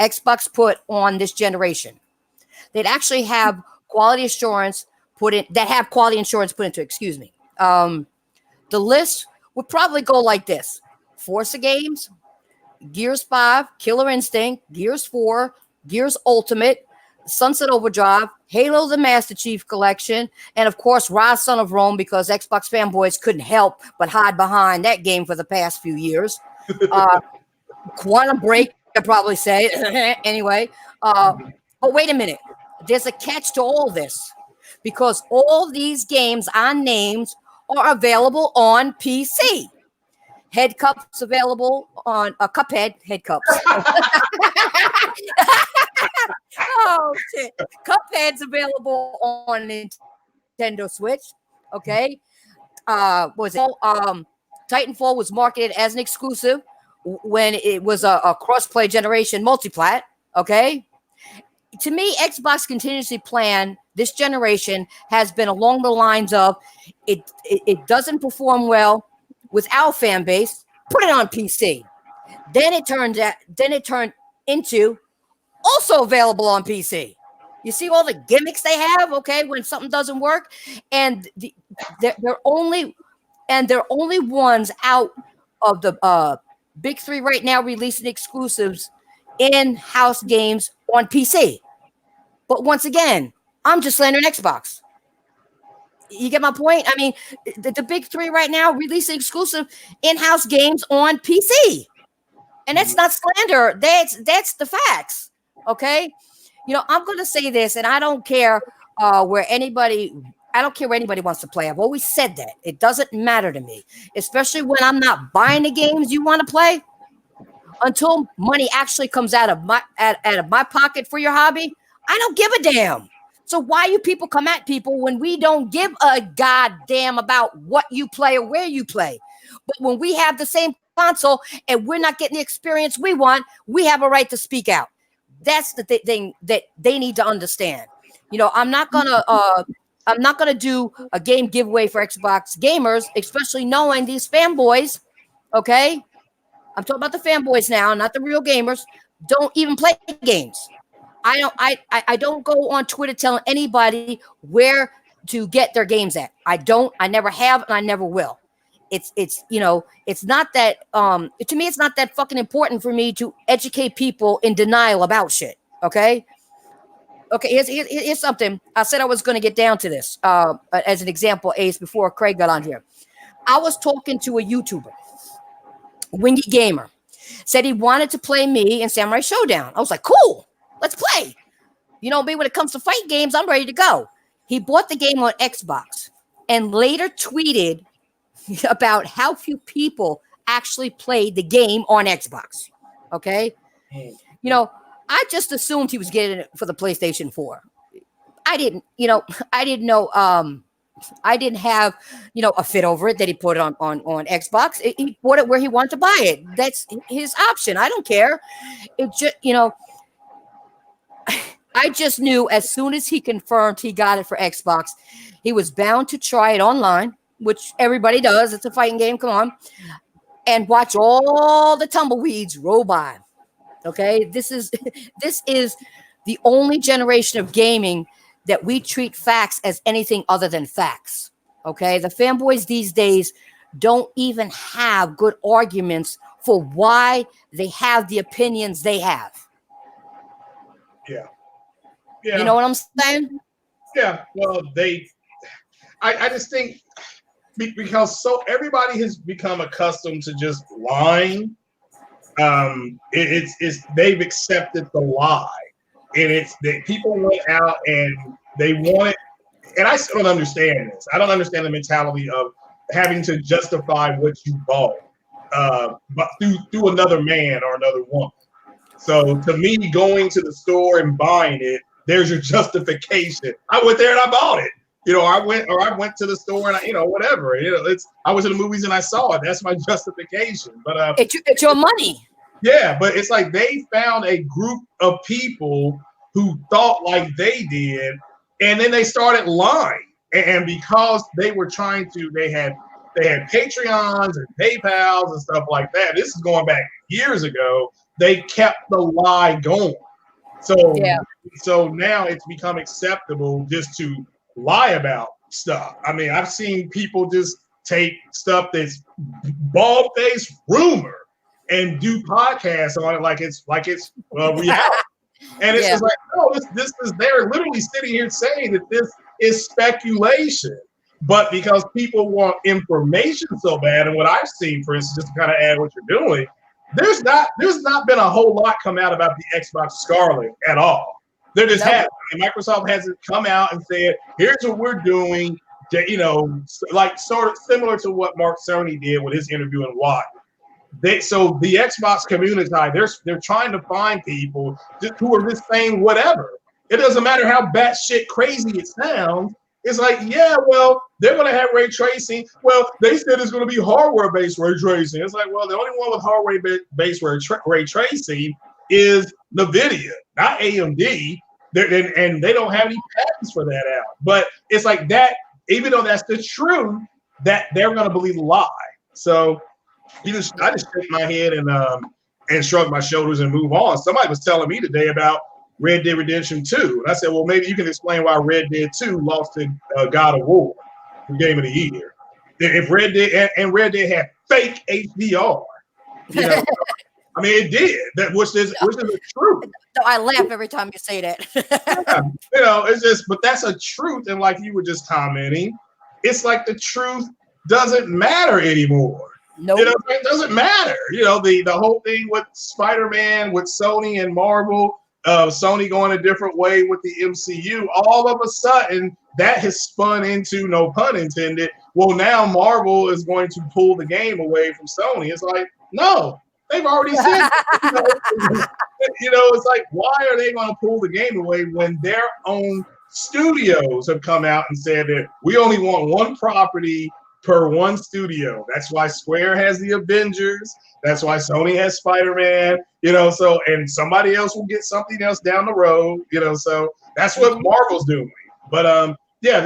Xbox put on this generation, they'd actually have quality assurance put in. That have quality insurance put into. Excuse me. The list would probably go like this: Forza games, Gears 5, Killer Instinct, Gears 4, Gears Ultimate, Sunset Overdrive, Halo the Master Chief Collection, and of course, Rise Son of Rome, because Xbox fanboys couldn't help but hide behind that game for the past few years. Quantum Break, I'd probably say. Anyway, but wait a minute. There's a catch to all this, because all these games I named are available on PC. Head cups available on Cuphead head cups. Oh shit! Cuphead's available on Nintendo Switch. Okay. What was it? Titanfall was marketed as an exclusive when it was a cross-play generation multiplat. Okay. To me, Xbox continuously plan this generation has been along the lines of it doesn't perform well with our fan base, put it on PC. Then it turned into also available on PC. You see all the gimmicks they have, okay, when something doesn't work, and they're only ones out of the big three right now releasing exclusives in-house games on PC. But once again, I'm just slandering Xbox. You get my point? I mean, the big three right now releasing exclusive in-house games on PC. And that's not slander. That's the facts. Okay? I'm going to say this, and I don't care where anybody wants to play. I've always said that. It doesn't matter to me, especially when I'm not buying the games you want to play. Until money actually comes out of my pocket for your hobby, I don't give a damn. So why you people come at people when we don't give a goddamn about what you play or where you play? But when we have the same console and we're not getting the experience we want, we have a right to speak out. That's the thing that they need to understand. I'm not gonna do a game giveaway for Xbox gamers, especially knowing these fanboys. Okay, I'm talking about the fanboys now, not the real gamers. Don't even play games. I don't go on Twitter telling anybody where to get their games at. I don't. I never have, and I never will. It's not that to me it's not that fucking important for me to educate people in denial about shit. Okay. Okay, here's something. I said I was going to get down to this as an example, Ace, before Craig got on here. I was talking to a YouTuber, Windy Gamer, said he wanted to play me in Samurai Showdown. I was like, cool, let's play. You know me, when it comes to fight games, I'm ready to go. He bought the game on Xbox and later tweeted about how few people actually played the game on Xbox. Okay? I just assumed he was getting it for the PlayStation 4. I didn't know I didn't have, a fit over it that he put it on Xbox. He bought it where he wanted to buy it. That's his option. I don't care. It just, I just knew as soon as he confirmed he got it for Xbox, he was bound to try it online, which everybody does. It's a fighting game. Come on. And watch all the tumbleweeds roll by. Okay. This is the only generation of gaming that we treat facts as anything other than facts. Okay. The fanboys these days don't even have good arguments for why they have the opinions they have. Yeah. You know what I'm saying? Yeah. Well, I just think because everybody has become accustomed to just lying. It's they've accepted the lie, and it's that people went out and they want it. And I still don't understand this. I don't understand the mentality of having to justify what you bought, but through another man or another woman. So to me, going to the store and buying it, there's your justification. I went there and I bought it. I went to the store and whatever. I was in the movies and I saw it. That's my justification. But it's your money. Yeah, but it's like they found a group of people who thought like they did, and then they started lying. And because they were they had Patreons and PayPals and stuff like that. This is going back years ago. They kept the lie going. So now it's become acceptable just to lie about stuff. I mean, I've seen people just take stuff that's bald-faced rumor and do podcasts on it like it's reality. And it's just like, no, this is they're literally sitting here saying that this is speculation. But because people want information so bad, and what I've seen, for instance, just to kind of add what you're doing, there's not been a whole lot come out about the Xbox Scarlet at all. There just hasn't. Microsoft hasn't come out and said, here's what we're doing, like sort of similar to what Mark Cerny did with his interview in Watt. So the Xbox community, they're trying to find people who are just saying whatever. It doesn't matter how batshit crazy it sounds. It's like, yeah, well, they're going to have ray tracing. Well, they said it's going to be hardware-based ray tracing. It's like, well, the only one with hardware-based ray tracing is NVIDIA, not AMD. And they don't have any patents for that out. But it's like that, even though that's the truth, that they're going to believe the lie. So I just shake my head and shrug my shoulders and move on. Somebody was telling me today about Red Dead Redemption 2. And I said, well, maybe you can explain why Red Dead 2 lost to God of War, the game of the year. If Red Dead had fake HDR, I mean, it did. Which is the truth. No, I laugh every time you say that. It's just, but that's a truth. And like you were just commenting, it's like the truth doesn't matter anymore. Nope. It doesn't matter. The whole thing with Spider-Man, with Sony and Marvel, Sony going a different way with the MCU, all of a sudden that has spun into, no pun intended, well, now Marvel is going to pull the game away from Sony. It's like, no, they've already said it's like, why are they going to pull the game away when their own studios have come out and said that we only want one property per one studio. That's why Square has the Avengers. That's why Sony has Spider-Man. So and somebody else will get something else down the road. So that's what Marvel's doing. But yeah,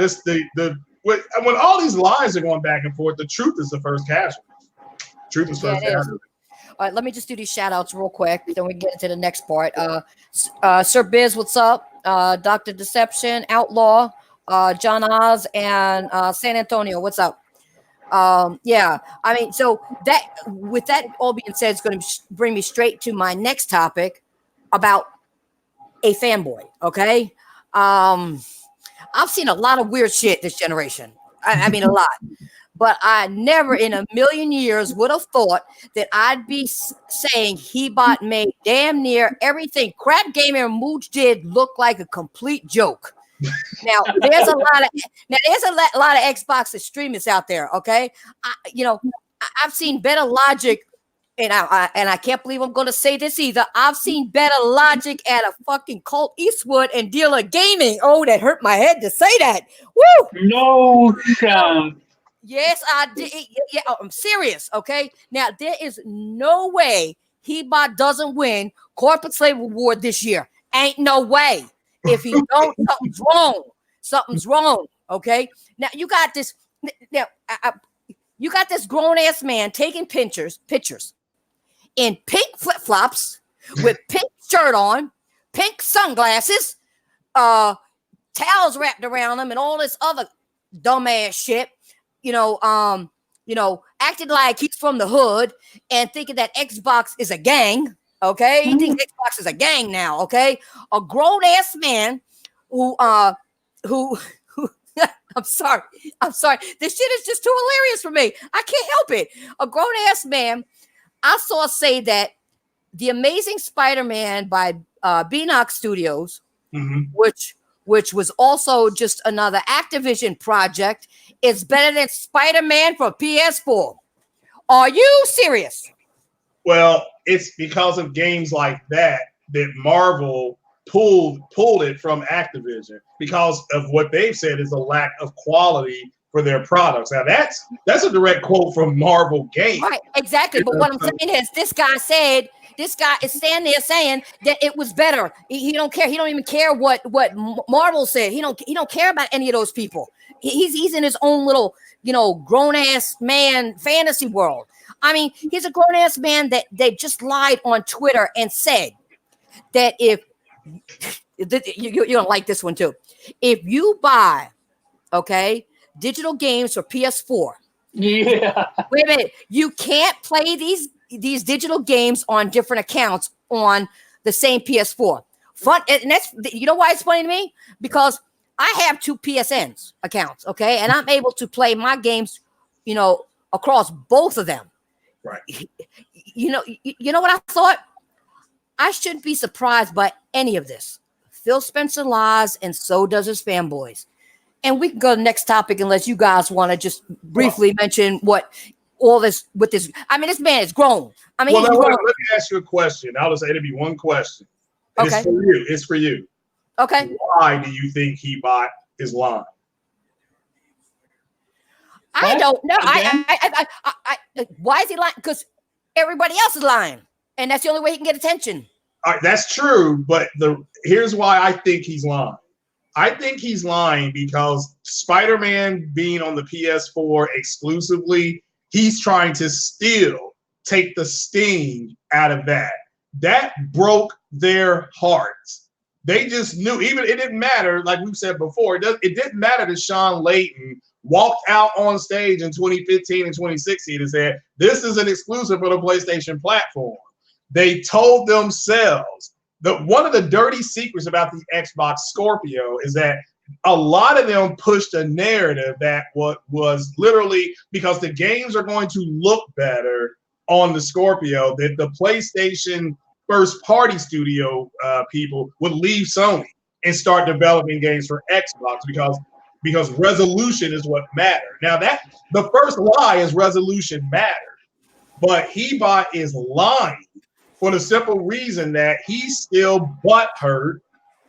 when all these lies are going back and forth, the truth is the first casualty. Truth is first casualty. All right, let me just do these shout outs real quick. Then we get into the next part. Sir Biz, what's up? Dr. Deception, Outlaw, John Oz, and San Antonio, what's up? Yeah, I mean, so with that all being said, it's going to bring me straight to my next topic about a fanboy. Okay. I've seen a lot of weird shit this generation. I mean, a lot. But I never in a million years would have thought that I'd be saying Hebot made damn near everything Crap Gamer and Mooch did look like a complete joke. Now there's a lot of Xbox extremists out there. Okay, I've seen better logic, and I can't believe I'm going to say this either. I've seen better logic at a fucking Colt Eastwood and Dealer Gaming. Oh, that hurt my head to say that. Woo! No chance. Yes, I did. Yeah, I'm serious. Okay. Now there is no way Hebot doesn't win Corporate Slave Award this year. Ain't no way. If he don't, something's wrong. Something's wrong. Okay. Now you got this. Now you got this grown ass man taking pictures in pink flip flops with pink shirt on, pink sunglasses, towels wrapped around him, and all this other dumbass shit. Acting like he's from the hood and thinking that Xbox is a gang. Okay, he thinks Xbox is a gang now. Okay, a grown ass man who I'm sorry. This shit is just too hilarious for me. I can't help it. A grown ass man. I saw say that The Amazing Spider-Man by Beanox Studios, which was also just another Activision project, is better than Spider-Man for PS4. Are you serious? Well, it's because of games like that Marvel pulled it from Activision because of what they've said is a lack of quality for their products. Now that's a direct quote from Marvel Games. Right, exactly. But what I'm saying is this guy is standing there saying that it was better. He don't care. He don't even care what Marvel said. He don't care about any of those people. He's in his own little, grown ass man fantasy world. I mean, he's a grown ass man that they just lied on Twitter and said that if you don't like this one too, if you buy, digital games for PS4, yeah, wait a minute, you can't play these digital games on different accounts on the same PS4. Fun, and that's why it's funny to me, because I have 2 PSNs accounts, and I'm able to play my games, across both of them. Right. You know what I thought? I shouldn't be surprised by any of this. Phil Spencer lies, and so does his fanboys. And we can go to the next topic unless you guys want to just briefly mention what all this with this. I mean, this man is grown. I mean, let me ask you a question. I'll just say it'll be one question. Okay. It's for you. Okay. Why do you think Hebot is lying? I don't know. I why is he lying? Because everybody else is lying, and that's the only way he can get attention. All right, that's true, but here's why I think he's lying. I think he's lying because Spider-Man being on the PS4 exclusively, he's trying to still take the sting out of that. That broke their hearts. They just knew, even it didn't matter, like we've said before, it didn't matter that Sean Layton walked out on stage in 2015 and 2016 and said, this is an exclusive for the PlayStation platform. They told themselves that one of the dirty secrets about the Xbox Scorpio is that a lot of them pushed a narrative that was literally because the games are going to look better on the Scorpio, that the PlayStation first party studio people would leave Sony and start developing games for Xbox because resolution is what mattered. Now that the first lie is resolution mattered, but Hebot is lying for the simple reason that he's still butthurt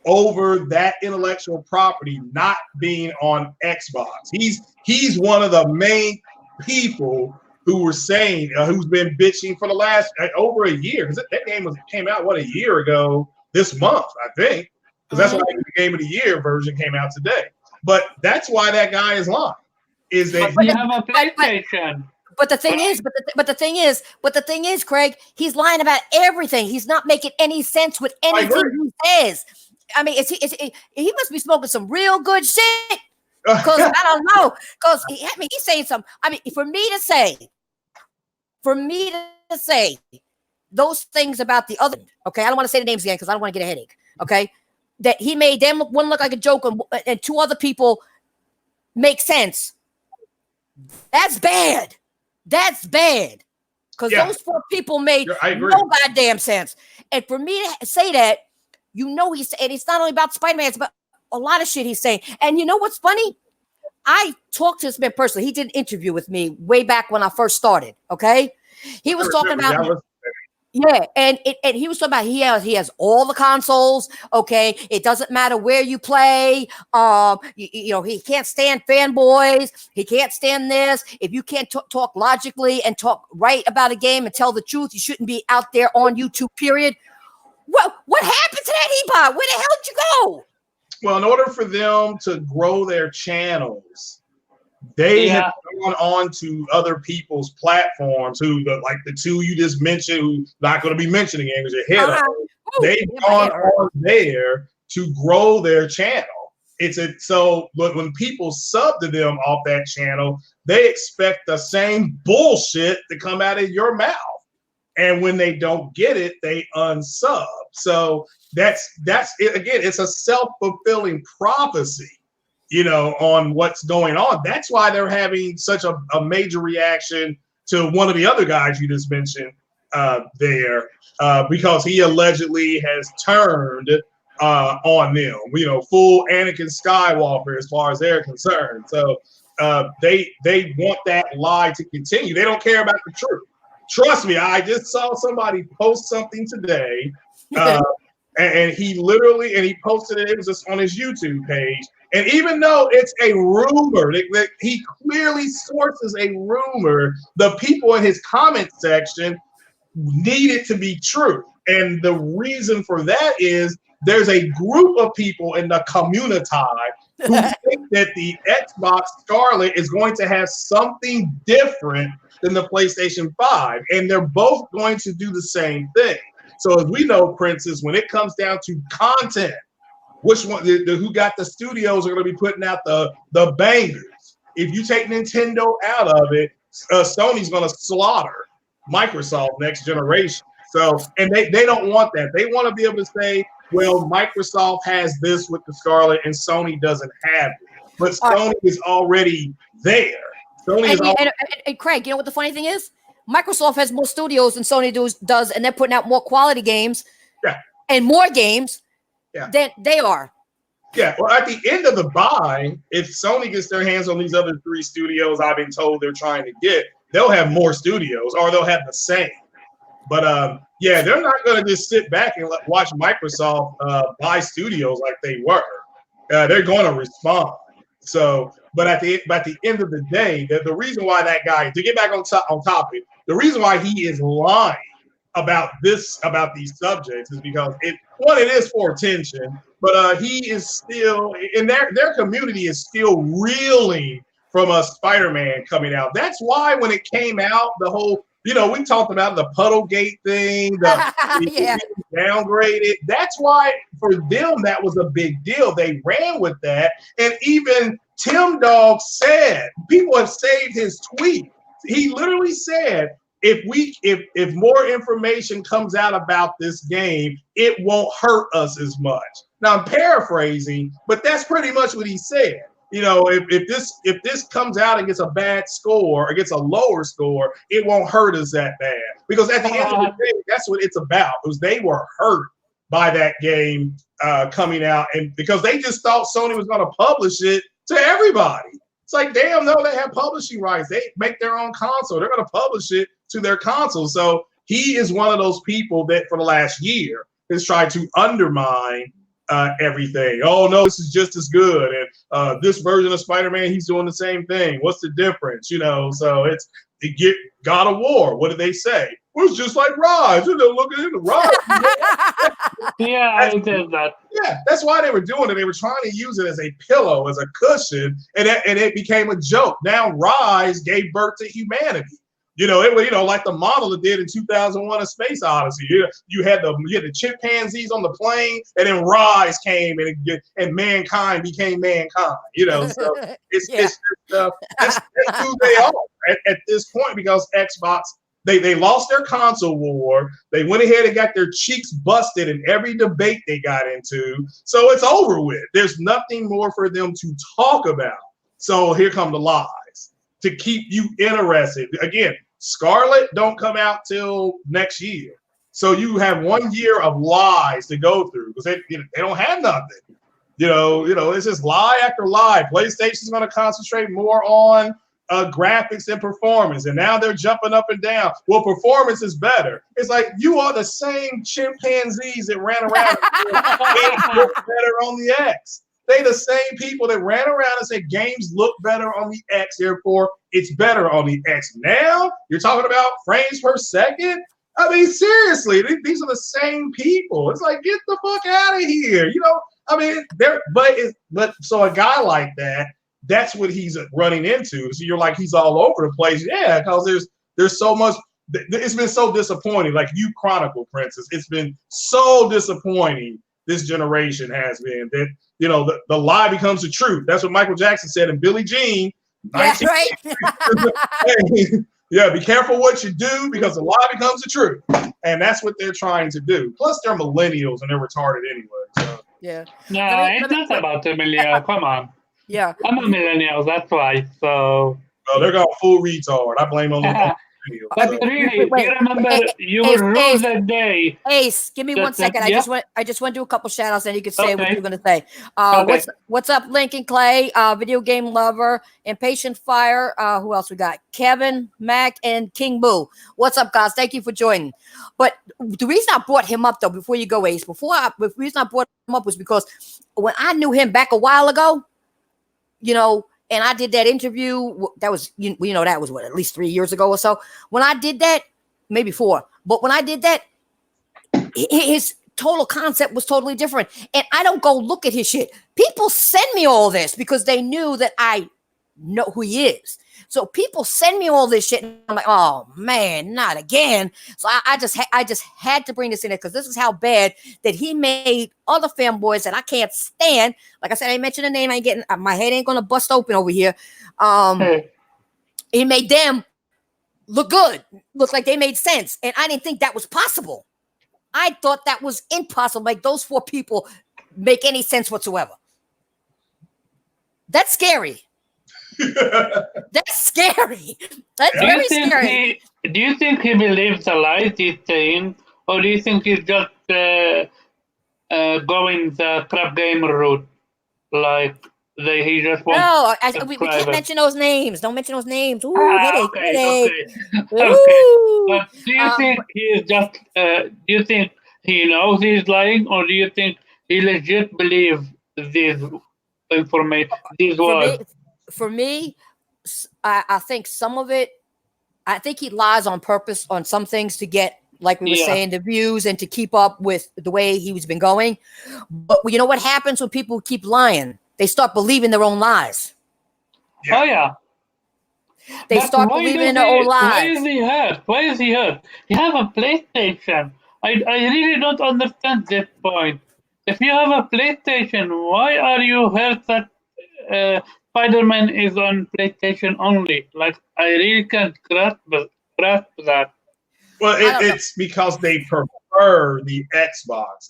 over that intellectual property not being on Xbox. He's one of the main people who were saying, who's been bitching for the last over a year, because that game came out a year ago this month, I think, because that's why the Game of the Year version came out today. But that's why that guy is lying. Is that But you have a PlayStation. But the thing is, but the thing is, Craig, he's lying about everything. He's not making any sense with anything he says. I mean, he must be smoking some real good shit. Because I don't know. Because he's saying something. I mean, for me to say those things about the other, okay, I don't want to say the names again because I don't want to get a headache. Okay, that he made them one look like a joke and two other people make sense. That's bad. That's bad. Because those four people made no goddamn sense. And for me to say that, it's not only about Spider-Man, it's about a lot of shit he's saying. And you know what's funny? I talked to this man personally. He did an interview with me way back when I first started. Okay. He was talking about and he was talking about he has all the consoles. Okay, it doesn't matter where you play. He can't stand fanboys. He can't stand this. If you can't talk logically and talk right about a game and tell the truth, you shouldn't be out there on YouTube. Period. What happened to that Hebot? Where the hell did you go? Well, in order for them to grow their channels, they have gone on to other people's platforms like the two you just mentioned, who's not going to be mentioned again because your head up. They've gone on there to grow their channel. But when people sub to them off that channel, they expect the same bullshit to come out of your mouth. And when they don't get it, they unsub. So that's it. Again, it's a self-fulfilling prophecy, on what's going on. That's why they're having such a major reaction to one of the other guys you just mentioned there, because he allegedly has turned on them, full Anakin Skywalker as far as they're concerned. So they want that lie to continue. They don't care about the truth. Trust me, I just saw somebody post something today, and he posted it. It was just on his YouTube page. And even though it's a rumor, that he clearly sources a rumor, the people in his comment section need it to be true. And the reason for that is there's a group of people in the community who think that the Xbox Scarlet is going to have something different than the PlayStation 5. And they're both going to do the same thing. So as we know, Princess, when it comes down to content, which one, who got the studios are going to be putting out the bangers. If you take Nintendo out of it, Sony's going to slaughter Microsoft next generation. So, and they don't want that. They want to be able to say, well, Microsoft has this with the Scarlet and Sony doesn't have it. But Sony is already there. And Craig, you know what the funny thing is? Microsoft has more studios than Sony does, and they're putting out more quality games and more games than they are. Yeah, well, at the end of the buy, if Sony gets their hands on these other three studios I've been told they're trying to get, they'll have more studios, or they'll have the same. But they're not going to just sit back and watch Microsoft buy studios like they were. They're going to respond. So, but at the end of the day, the reason why that guy, to get back on topic, the reason why he is lying about these subjects is because it is for attention, but he is still, and their community is still reeling from a Spider-Man coming out. That's why when it came out, the whole, we talked about the Puddlegate thing, downgraded. That's why for them that was a big deal. They ran with that, and even Tim Dog said, people have saved his tweet. He literally said, if more information comes out about this game, it won't hurt us as much. Now I'm paraphrasing, but that's pretty much what he said. If this comes out and gets a bad score or gets a lower score, it won't hurt us that bad. Because at the end of the day, that's what it's about. Because they were hurt by that game coming out, and because they just thought Sony was going to publish it to everybody. It's like, damn, no, they have publishing rights. They make their own console. They're going to publish it to their console. So he is one of those people that for the last year has tried to undermine everything. Oh no, this is just as good, and this version of Spider-Man, he's doing the same thing. What's the difference? So it get God of War. What did they say? Well, it's just like Rise. They're looking at the Rise. Yeah, I did that. Yeah, that's why they were doing it. They were trying to use it as a pillow, as a cushion, and it became a joke. Now Rise gave birth to humanity. It was like the model it did in 2001: A Space Odyssey. You had the chimpanzees on the plane, and then Rise came, and mankind became mankind. So it's that's who they are at this point, because Xbox. They lost their console war. They went ahead and got their cheeks busted in every debate they got into. So it's over with. There's nothing more for them to talk about. So here come the lies to keep you interested. Again, Scarlet don't come out till next year. So you have 1 year of lies to go through, because they don't have nothing. It's just lie after lie. PlayStation's going to concentrate more on graphics and performance, and now they're jumping up and down. Well, performance is better. It's like, you are the same chimpanzees that ran around and look better on the X. They the same people that ran around and said games look better on the X, therefore it's better on the X. Now you're talking about frames per second. I mean, seriously, these are the same people. It's like, get the fuck out of here. So a guy like that, that's what he's running into. So you're like, he's all over the place. Yeah, because there's so much. It's been so disappointing. Like you chronicle, Princess. It's been so disappointing. This generation has been that the lie becomes the truth. That's what Michael Jackson said in Billie Jean. Yeah, right. Yeah, be careful what you do, because the lie becomes the truth, and that's what they're trying to do. Plus, they're millennials and they're retarded anyway. So. Yeah. No, it's not about the millennial. Come on. Yeah. I'm a millennial, that's why. So. Well, they're going full retard. I blame them on the But really, wait, you remember you Ace, will rule that day. Ace, give me 1 second. I just want to do a couple shout outs, and you can say what you're gonna say. What's up, Lincoln Clay, video game lover, Impatient Fire, who else we got? Kevin, Mac, and King Boo. What's up, guys? Thank you for joining. But the reason I brought him up, though, before you go, Ace, the reason I brought him up was because when I knew him back a while ago, and I did that interview. That was, that was what, at least 3 years ago or so. When I did that, maybe 4. But when I did that, his total concept was totally different. And I don't go look at his shit. People send me all this because they knew that I know who he is. So people send me all this shit, and I'm like, oh man, not again. So I just had to bring this in there, because this is how bad that he made other fanboys that I can't stand. Like I said, I ain't mentioned the name. I ain't getting, my head ain't gonna bust open over here. He made them look good, look like they made sense, and I didn't think that was possible. I thought that was impossible. Like those 4 people make any sense whatsoever. That's scary. That's scary. That's very scary. Do you think he believes the lies he's saying, or do you think he's just going the crap gamer route? Like he just wants. No, we can't mention those names. Don't mention those names. Ooh, headache. Okay. But do you think he is just? Do you think he knows he's lying, or do you think he legit believes these information, these words? For me, I think some of it, I think he lies on purpose on some things to get, like we were saying, the views and to keep up with the way he's been going. But you know what happens when people keep lying? They start believing their own lies. Oh, yeah. They start believing in their own lies. Why is he hurt? You have a PlayStation. I really don't understand this point. If you have a PlayStation, why are you hurt that Spider-Man is on PlayStation only? Like, I really can't grasp that. Well, it's because they prefer the Xbox.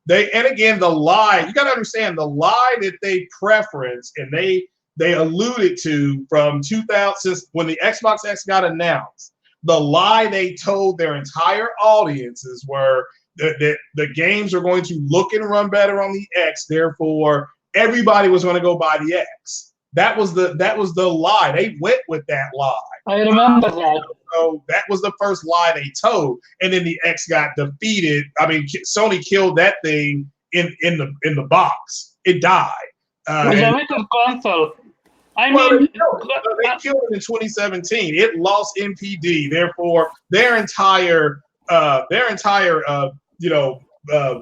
They and again, the lie, you got to understand the lie that they preference, and they alluded to from 2000, since when the Xbox X got announced. The lie they told their entire audiences were that the games are going to look and run better on the X, therefore everybody was going to go buy the X. That was the lie. They went with that lie. I remember that. So that was the first lie they told, and then the X got defeated. I mean, Sony killed that thing in the box. It died. With a little console. I Well, mean, they killed it in 2017. It lost MPD. Therefore,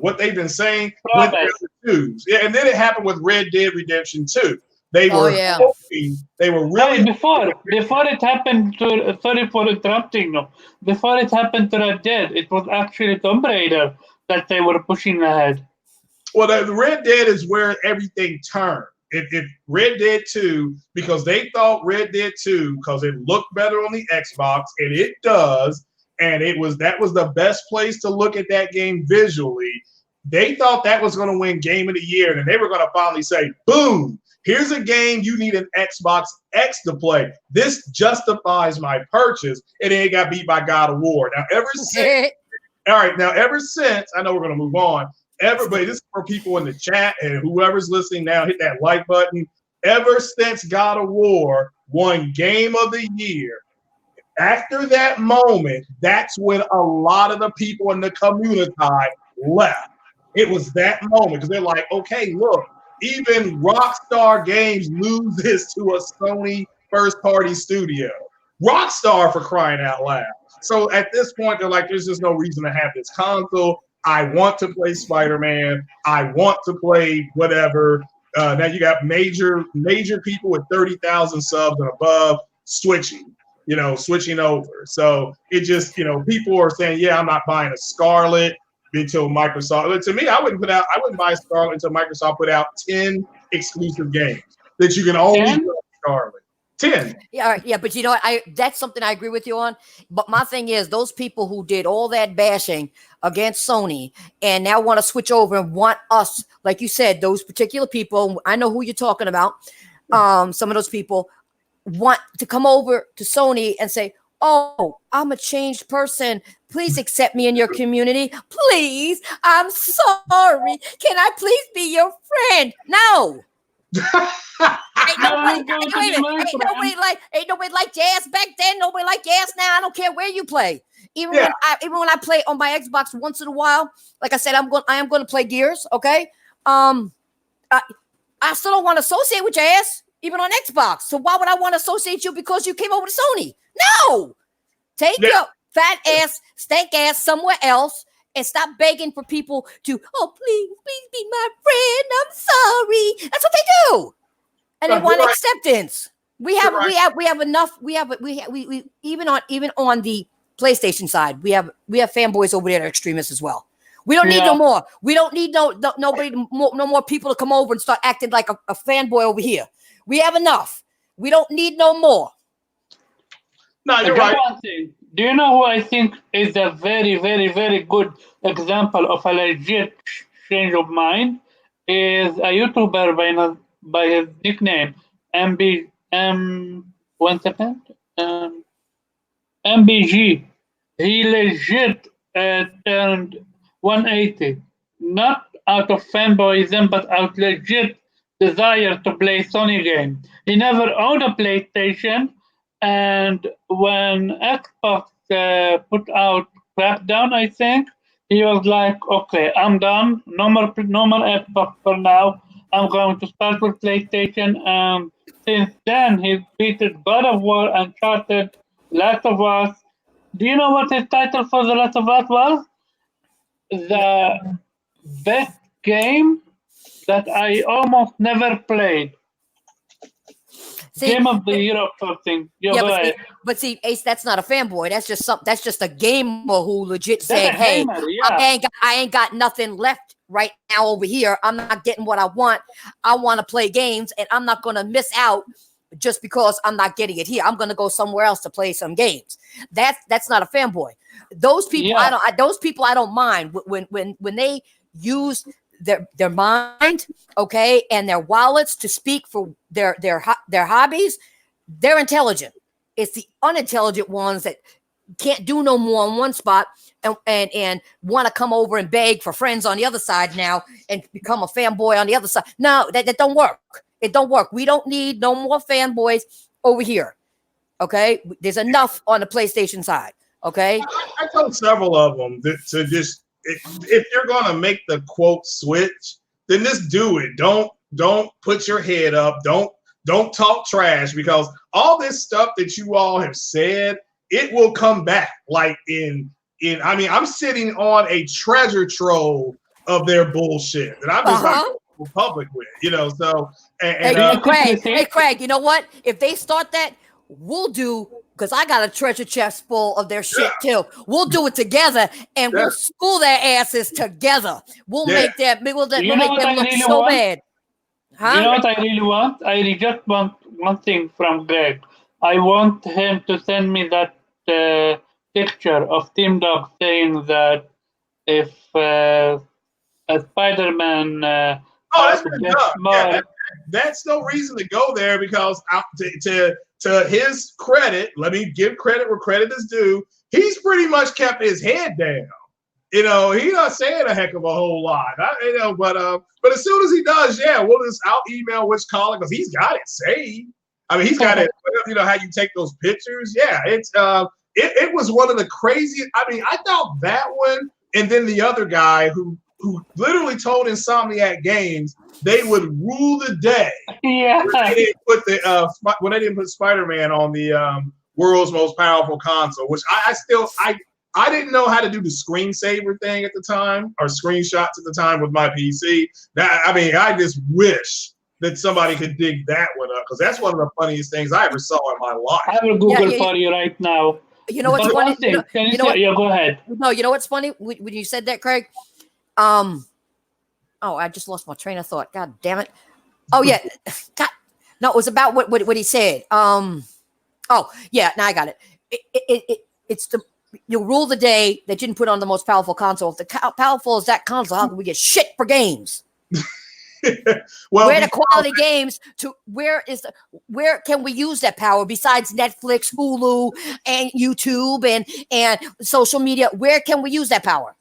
what they've been saying went down the tubes. Yeah, and then it happened with Red Dead Redemption 2. They were hoping, they were really hey, before it happened to sorry for interrupting no. Before it happened to Red Dead, it was actually Tomb Raider that they were pushing ahead. Well, the Red Dead is where everything turned. If Red Dead 2, because they thought Red Dead 2, because it looked better on the Xbox, and it does, and that was the best place to look at that game visually. They thought that was going to win Game of the Year, and they were going to finally say, boom, here's a game you need an Xbox X to play. This justifies my purchase, and then it got beat by God of War. Now, ever since, I know we're going to move on. Everybody, this is for people in the chat and whoever's listening now, hit that like button. Ever since God of War won Game of the Year, after that moment, that's when a lot of the people in the community left. It was that moment because they're like, okay, look, even Rockstar Games loses to a Sony first-party studio. Rockstar, for crying out loud. So at this point, they're like, there's just no reason to have this console. I want to play Spider-Man. I want to play whatever. Now you got major people with 30,000 subs and above switching over. So it just, people are saying, yeah, I'm not buying a Scarlet until Microsoft. To me, I wouldn't buy a Scarlet until Microsoft put out 10 exclusive games that you can only play Scarlet. 10. Yeah, but that's something I agree with you on. But my thing is, those people who did all that bashing against Sony and now want to switch over and want us, like you said, those particular people, I know who you're talking about. Some of those people want to come over to Sony and say, oh, I'm a changed person. Please accept me in your community. Please, I'm sorry. Can I please be your friend? No. Ain't nobody like jazz back then. Nobody like jazz now. I don't care where you play. Even when I play on my Xbox once in a while, like I said, I am going to play Gears. Okay. I still don't want to associate with jazz, even on Xbox. So why would I want to associate you because you came over to Sony? No. Take your fat ass, stank ass somewhere else. And stop begging for people to, please be my friend. I'm sorry. That's what they do, and they want acceptance. We have enough. We even on the PlayStation side, we have fanboys over there that are extremists as well. We don't need no more. We don't need no more people to come over and start acting like a fanboy over here. We have enough. We don't need no more. No, you're right. Do you know who I think is a very, very, very good example of a legit change of mind? Is a YouTuber by his nickname MBG. He legit turned 180, not out of fanboyism, but out legit desire to play Sony game. He never owned a PlayStation. And when Xbox put out Crackdown, I think, he was like, okay, I'm done. No more Xbox for now. I'm going to start with PlayStation. And since then, he's beaten God of War, Uncharted, Last of Us. Do you know what his title for The Last of Us was? The best game that I almost never played. Game of the Year or something. But see, Ace, that's not a fanboy. That's just a gamer who legit said, "Hey, I ain't got nothing left right now over here. I'm not getting what I want. I want to play games, and I'm not going to miss out just because I'm not getting it here. I'm going to go somewhere else to play some games." That's not a fanboy. Those people, I don't mind when they use their mind, okay, and their wallets to speak for their hobbies. They're intelligent. It's the unintelligent ones that can't do no more on one spot and want to come over and beg for friends on the other side now and become a fanboy on the other side. No, that don't work. It don't work. We don't need no more fanboys over here. Okay, there's enough on the PlayStation side. Okay, I told several of them to just if you're gonna make the quote switch, then just do it. Don't put your head up. Don't talk trash, because all this stuff that you all have said, it will come back. Like I mean, I'm sitting on a treasure trove of their bullshit that I'm just like public with, So hey, Craig, you know what? If they start that, we'll do, because I got a treasure chest full of their shit too. We'll do it together, and we'll school their asses together. We'll make them. We'll make them look so bad. Huh? You know what I really want? I just want one thing from Greg. I want him to send me that picture of Team Dog saying that if a Spider-Man that's more. That's no reason to go there, because to his credit, let me give credit where credit is due. He's pretty much kept his head down. He's not saying a heck of a whole lot. But as soon as he does, I'll email which caller, because he's got it saved. I mean, he's got it. How you take those pictures? Yeah, it was one of the craziest. I mean, I thought that one, and then the other guy who literally told Insomniac Games they would rule the day. Yeah. When they didn't put Spider-Man on the world's most powerful console, which I didn't know how to do the screensaver thing at the time, or screenshots at the time with my PC. I just wish that somebody could dig that one up, because that's one of the funniest things I ever saw in my life. I will Google for you right now. You know what's funny? Yeah, go ahead. No, you know what's funny? When you said that, Craig? I just lost my train of thought. God damn it. Oh yeah. God. No, it was about what he said. Now I got it. It's you'll rule the day that you didn't put on the most powerful console. If the powerful is that console, how can we get shit for games? Well, where the quality games where can we use that power besides Netflix, Hulu, and YouTube and social media? Where can we use that power?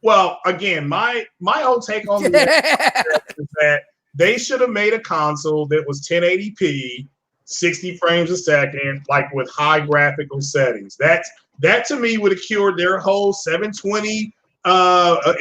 Well, again, my whole take on the is that they should have made a console that was 1080p, 60 frames a second, like with high graphical settings. That to me would have cured their whole 720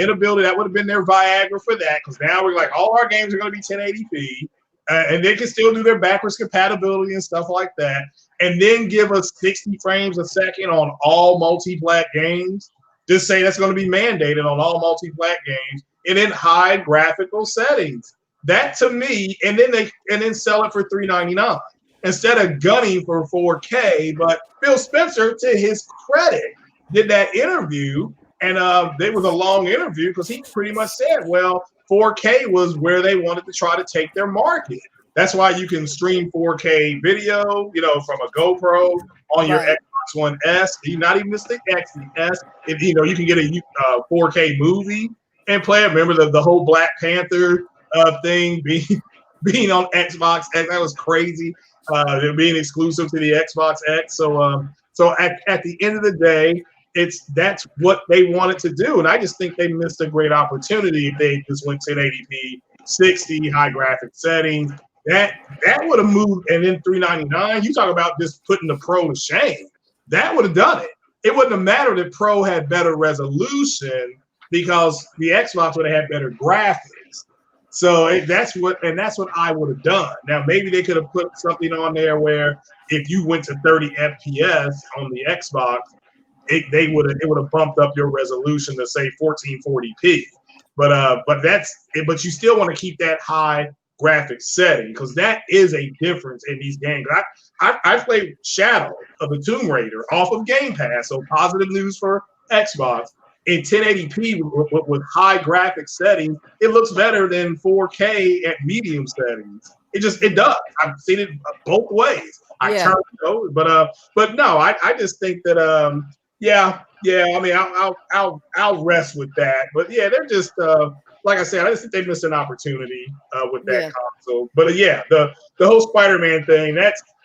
inability. That would have been their Viagra for that, because now we're like, all our games are going to be 1080p, and they can still do their backwards compatibility and stuff like that, and then give us 60 frames a second on all multi-plat games. Just say that's going to be mandated on all multi-plat games, and in high graphical settings. That to me, and then sell it for $399 instead of gunning for 4K. But Phil Spencer, to his credit, did that interview, and it was a long interview, because he pretty much said, well, 4K was where they wanted to try to take their market. That's why you can stream 4K video, from a GoPro on your Xbox One S. Not even the Stick X, the S. If you can get a 4K movie and play it. Remember the whole Black Panther thing being on Xbox X? That was crazy. It being exclusive to the Xbox X. So at the end of the day, that's what they wanted to do, and I just think they missed a great opportunity if they just went 1080p, 60 high graphic settings. That would have moved, and then $399. You talk about just putting the Pro to shame. That would have done it. It wouldn't have mattered if Pro had better resolution, because the Xbox would have had better graphics. So that's what I would have done. Now maybe they could have put something on there where if you went to 30 FPS on the Xbox, it would have bumped up your resolution to say 1440p. But you still want to keep that high graphic setting, because that is a difference in these games. I played Shadow of the Tomb Raider off of Game Pass, so positive news for Xbox. In 1080p with high graphic settings, it looks better than 4K at medium settings. It does. I've seen it both ways. But no, I just think that I mean, I'll rest with that. But yeah, they're just like I said, I just think they missed an opportunity with that console. But the whole Spider-Man thing,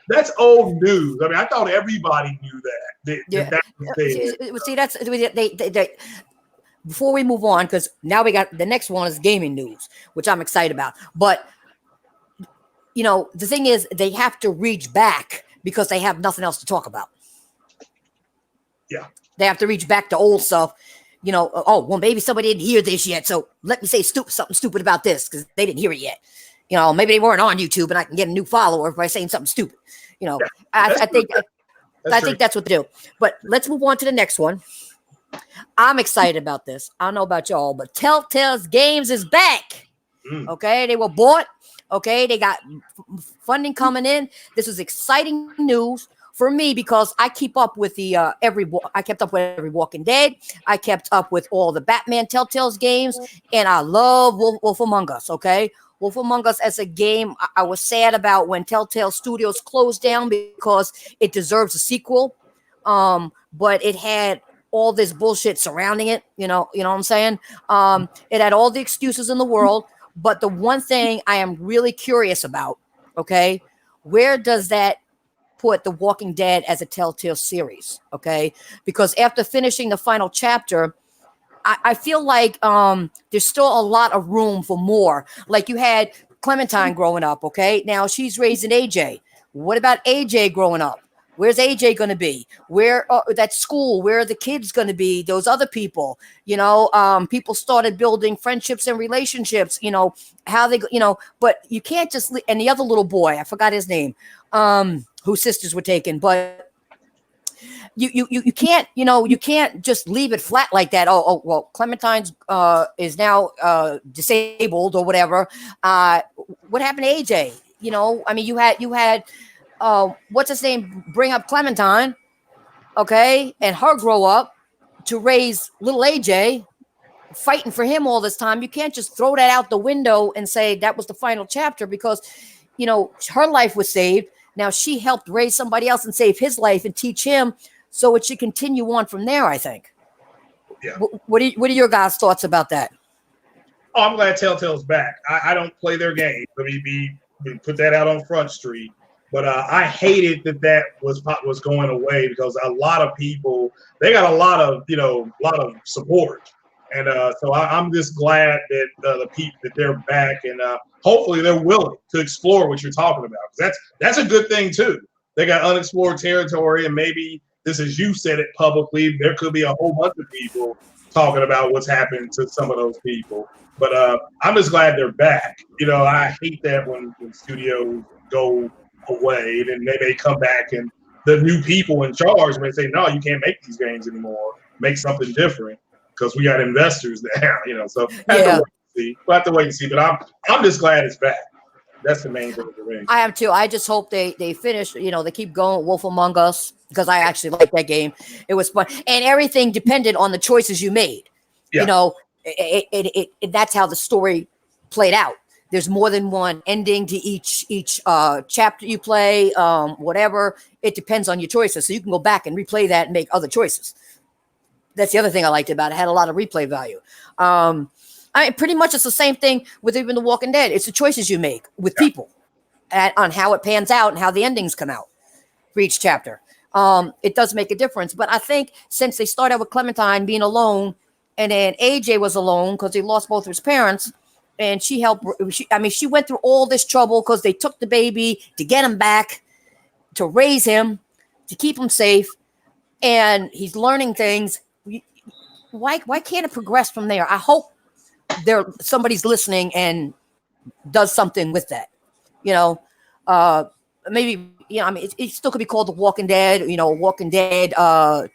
that's old news. I mean, I thought everybody knew that. That was there. See, that's they before we move on, because now we got the next one is gaming news, which I'm excited about. But the thing is, they have to reach back because they have nothing else to talk about. Yeah, they have to reach back to old stuff. Oh, well, maybe somebody didn't hear this yet, so let me say something stupid about this because they didn't hear it yet. Maybe they weren't on YouTube, and I can get a new follower by saying something stupid. Yeah, I, that's I true. think That's I true. think that's what they do. But let's move on to the next one. I'm excited about this. I don't know about y'all, but Telltale's Games is back. Mm. Okay, they were bought. Okay, they got funding coming in. This is exciting news for me because I keep up with the I kept up with every Walking Dead. I kept up with all the Batman Telltale's games, and I love Wolf Among Us. Okay, Wolf Among Us as a game, I was sad about when Telltale Studios closed down because it deserves a sequel. But it had all this bullshit surrounding it. You know what I'm saying? It had all the excuses in the world. But the one thing I am really curious about, okay, where does that put The Walking Dead as a Telltale series? Okay, because after finishing the final chapter, I feel like there's still a lot of room for more. Like you had Clementine growing up, okay? Now she's raising AJ. What about AJ growing up? Where's AJ going to be? Where that school? Where are the kids going to be? Those other people, people started building friendships and relationships. How they, but you can't just. And the other little boy, I forgot his name, whose sisters were taken, but you can't you can't just leave it flat like that. Well, Clementine's is now disabled or whatever. What happened to AJ? I mean, you had what's his name bring up Clementine, okay, and her grow up to raise little AJ, fighting for him all this time. You can't just throw that out the window and say that was the final chapter because her life was saved. Now she helped raise somebody else and save his life and teach him, so it should continue on from there, I think. Yeah. What are your guys' thoughts about that? Oh, I'm glad Telltale's back. I don't play their game. Let me put that out on Front Street. But I hated that was going away because a lot of people, they got a lot of support, and so I'm just glad that the people that they're back, and hopefully they're willing to explore what you're talking about. That's a good thing too. They got unexplored territory, and maybe this, as you said it publicly, there could be a whole bunch of people talking about what's happened to some of those people. But I'm just glad they're back. I hate that when studios go away, then they may come back and the new people in charge may say, no, you can't make these games anymore. Make something different because we got investors now. So I have to wait and see. We'll have to wait and see. But I'm just glad it's back. That's the main thing for me. I am too. I just hope they finish. They keep going. Wolf Among Us, because I actually like that game. It was fun, and everything depended on the choices you made. Yeah. That's how the story played out. There's more than one ending to each chapter you play. Whatever, it depends on your choices. So you can go back and replay that and make other choices. That's the other thing I liked about it. It had a lot of replay value. Pretty much it's the same thing with even The Walking Dead. It's the choices you make with people on how it pans out and how the endings come out for each chapter. It does make a difference. But I think since they started with Clementine being alone, and then AJ was alone because he lost both of his parents, and she helped. She went through all this trouble because they took the baby to get him back, to raise him, to keep him safe, and he's learning things. Why can't it progress from there? I hope somebody's listening and does something with that. Maybe it still could be called The Walking Dead. Walking Dead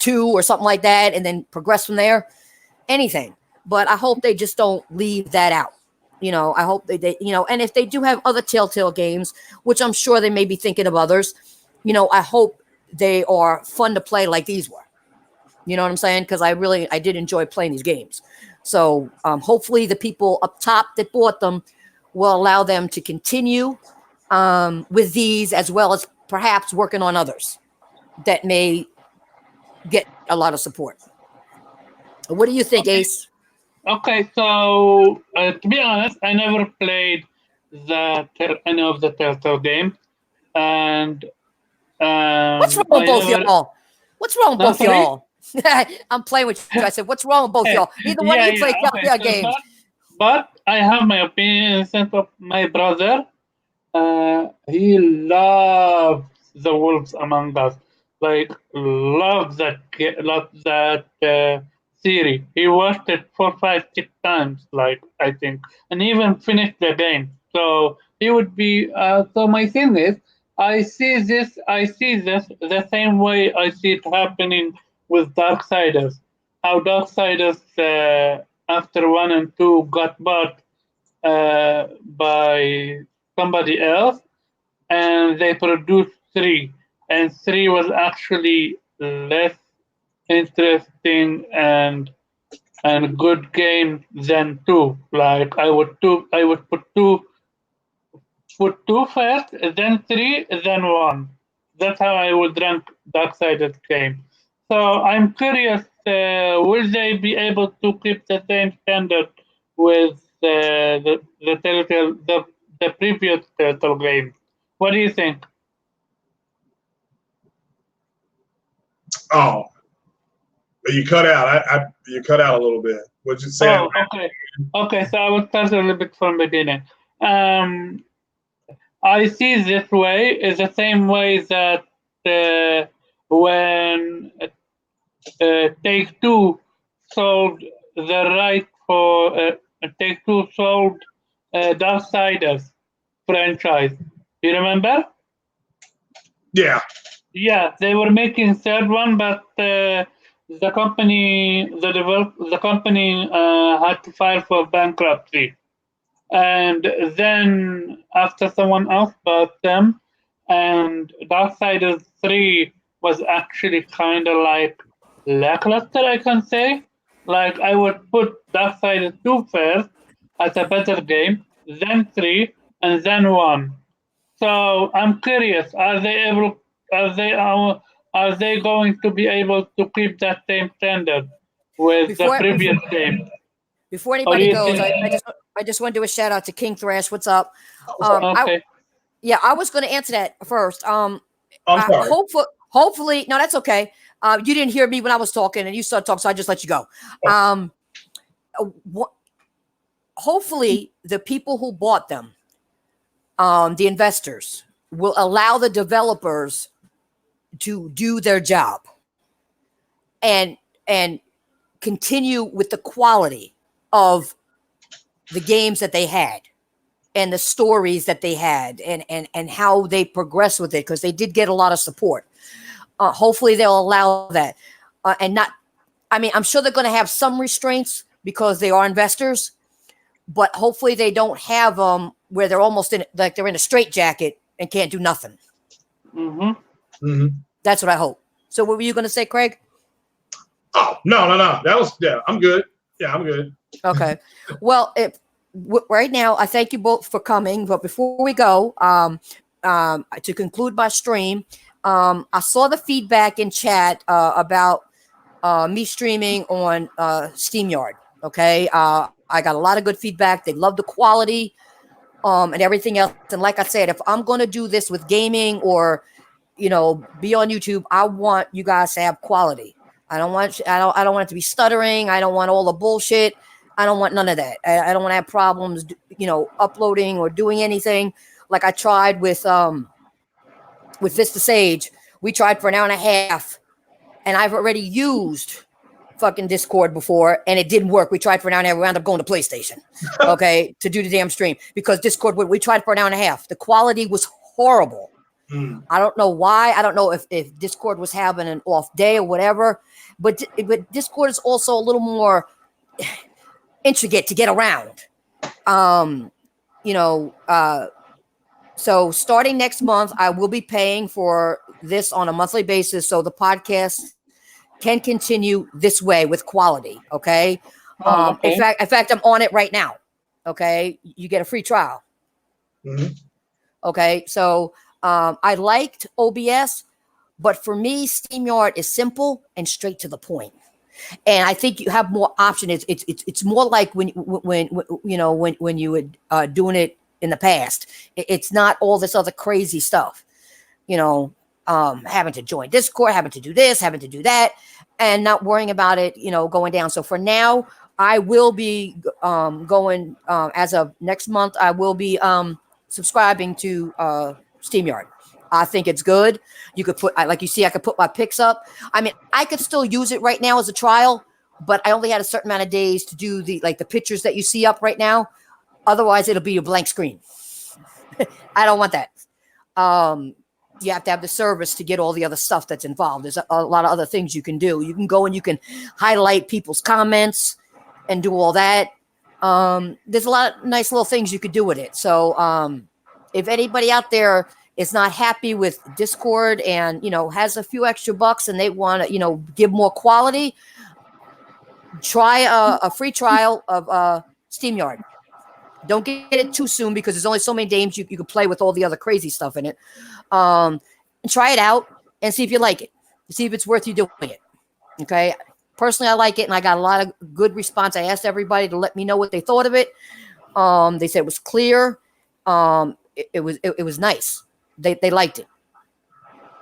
2 or something like that, and then progress from there. Anything, but I hope they just don't leave that out. I hope they and if they do have other Telltale games, which I'm sure they may be thinking of others, I hope they are fun to play like these were. You know what I'm saying? Because I did enjoy playing these games. So hopefully the people up top that bought them will allow them to continue with these, as well as perhaps working on others that may get a lot of support. What do you think, Ace? Okay, so to be honest, I never played any of the Telltale games, and What's wrong with I both never. y'all? What's wrong with No, both sorry. y'all? I'm playing with you. I said, what's wrong with both y'all? Neither one of Yeah, you play yeah. Okay, Telltale so games. but I have my opinion in the sense of my brother. He loves the Wolves Among Us. Like love that series. He watched it 4, 5, 6 times, like I think, and even finished the game. So he would be. So my thing is, I see this the same way I see it happening with Darksiders. How Darksiders, after 1 and 2, got bought by somebody else, and they produced three, and three was actually less interesting and good game than two. Like I would put two first, then three, then one. That's how I would rank Darksided game. So I'm curious, will they be able to keep the same standard with the Telltale the previous Telltale game? What do you think? Oh, you cut out. You cut out a little bit. What'd you say? Oh, okay. Okay, so I will start a little bit from the beginning. Um, I see this way is the same way that when Take Two sold the right for Take Two sold Darksiders franchise. You remember? Yeah. Yeah, they were making third one, but the company had to file for bankruptcy, and then after someone else bought them, and Darksiders 3 was actually kind of like lackluster, I can say. Like, I would put Darksiders 2 first as a better game, then 3, and then 1. So I'm curious, are they uh, are they going to be able to keep that same standard with the Before previous game? before Or do anybody you goes, think? I just want to do a shout out to King Thrash. What's up? What's up? I Okay. Yeah, I was going to answer that first. I'm sorry. Hopefully, no, that's okay. You didn't hear me when I was talking, and you started talking, so I just let you go. Um, wh- Hopefully, the people who bought them, the investors, will allow the developers to do their job and and continue with the quality of the games that they had and the stories that they had and how they progress with it, because they did get a lot of support. Hopefully they'll allow that, and not. I mean, I'm sure they're going to have some restraints because they are investors, but hopefully they don't have them where they're almost in like they're in a straitjacket and can't do nothing. Mm-hmm. Mm-hmm. That's what I hope. So, what were you going to say, Craig? Oh, no. That was, yeah, I'm good. Yeah, I'm good. Okay. Well, right now, I thank you both for coming. But before we go, to conclude my stream, I saw the feedback in chat about me streaming on SteamYard. Okay. I got a lot of good feedback. They love the quality and everything else. And like I said, if I'm going to do this with gaming or, be on YouTube, I want you guys to have quality. I don't want it to be stuttering. I don't want all the bullshit. I don't want none of that. I don't want to have problems, uploading or doing anything. Like I tried with Vista Sage. We tried for an hour and a half, and I've already used fucking Discord before, and it didn't work. We tried for an hour and a half. We wound up going to PlayStation, okay, to do the damn stream because Discord. We tried for an hour and a half. The quality was horrible. I don't know why. I don't know if Discord was having an off day or whatever, but Discord is also a little more intricate to get around. You know, so starting next month, I will be paying for this on a monthly basis, so the podcast can continue this way with quality. Okay. Okay. In fact, I'm on it right now. Okay, you get a free trial. Mm-hmm. Okay, so I liked OBS, but for me, SteamYard is simple and straight to the point. And I think you have more options. It's more like when you were doing it in the past. It's not all this other crazy stuff. Having to join Discord, having to do this, having to do that, and not worrying about it. Going down. So for now, I will be going as of next month. I will be subscribing to SteamYard. I think it's good. You could put, like you see, I could put my picks up. I mean, I could still use it right now as a trial, but I only had a certain amount of days to do the pictures that you see up right now. Otherwise, it'll be a blank screen. I don't want that. You have to have the service to get all the other stuff that's involved. There's a lot of other things you can do. You can go and you can highlight people's comments and do all that. There's a lot of nice little things you could do with it. So if anybody out there is not happy with Discord and has a few extra bucks and they want to give more quality, try a free trial of SteamYard. Don't get it too soon because there's only so many games you can play with all the other crazy stuff in it. And try it out and see if you like it. See if it's worth you doing it. Okay. Personally, I like it, and I got a lot of good response. I asked everybody to let me know what they thought of it. They said it was clear. It was nice. They liked it.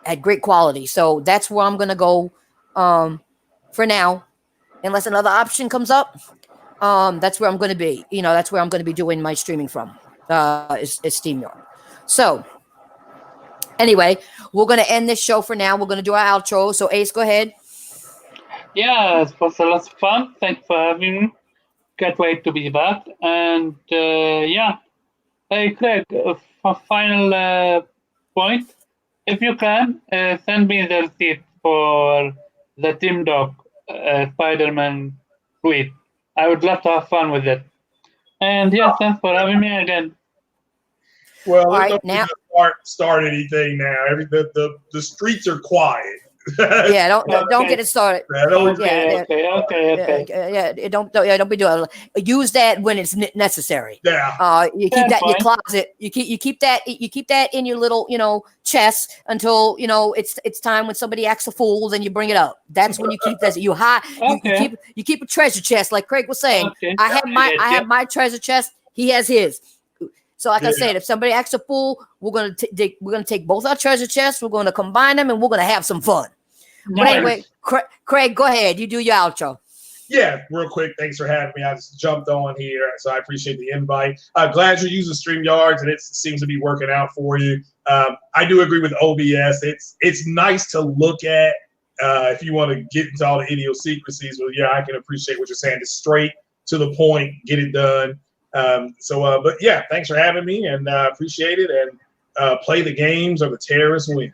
Had great quality. So that's where I'm gonna go for now, unless another option comes up. That's where I'm going to be. That's where I'm going to be doing my streaming from. Is SteamYard. So anyway, we're going to end this show for now. We're going to do our outro. So Ace, go ahead. Yeah, it was a lot of fun. Thanks for having me. Can't wait to be back. And yeah, hey Craig, for final point, if you can, send me the receipt for the Team Dog Spider-Man tweet. I would love to have fun with it. And yeah, thanks for having me again. Well, All let's right, now start anything now. The streets are quiet. yeah, don't get it started. Okay. Don't be doing it. Use that when it's necessary. Yeah. You keep that in your closet. You keep that in your little chest until it's time when somebody acts a fool. Then you bring it up. That's when you keep that. You keep a treasure chest, like Craig was saying. Okay. I have my treasure chest. He has his. So like I said, if somebody acts a fool, we're gonna take both our treasure chests. We're gonna combine them, and we're gonna have some fun. Nice. But anyway, Craig, go ahead. You do your outro. Yeah, real quick. Thanks for having me. I just jumped on here, so I appreciate the invite. Glad you're using StreamYards, and it seems to be working out for you. I do agree with OBS. It's nice to look at if you want to get into all the idiosyncrasies. Well, yeah, I can appreciate what you're saying. It's straight to the point, get it done. But yeah, thanks for having me, and appreciate it. And play the games, or the terrorists win.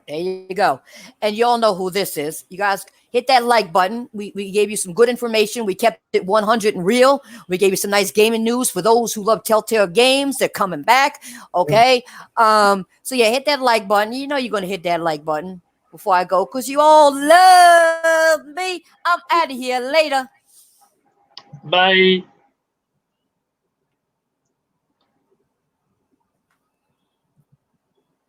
There you go. And you all know who this is. You guys hit that like button. We gave you some good information. We kept it 100 and real. We gave you some nice gaming news for those who love Telltale games. They're coming back. Okay. So yeah, hit that like button. You know you're going to hit that like button before I go because you all love me. I'm out of here later. Bye.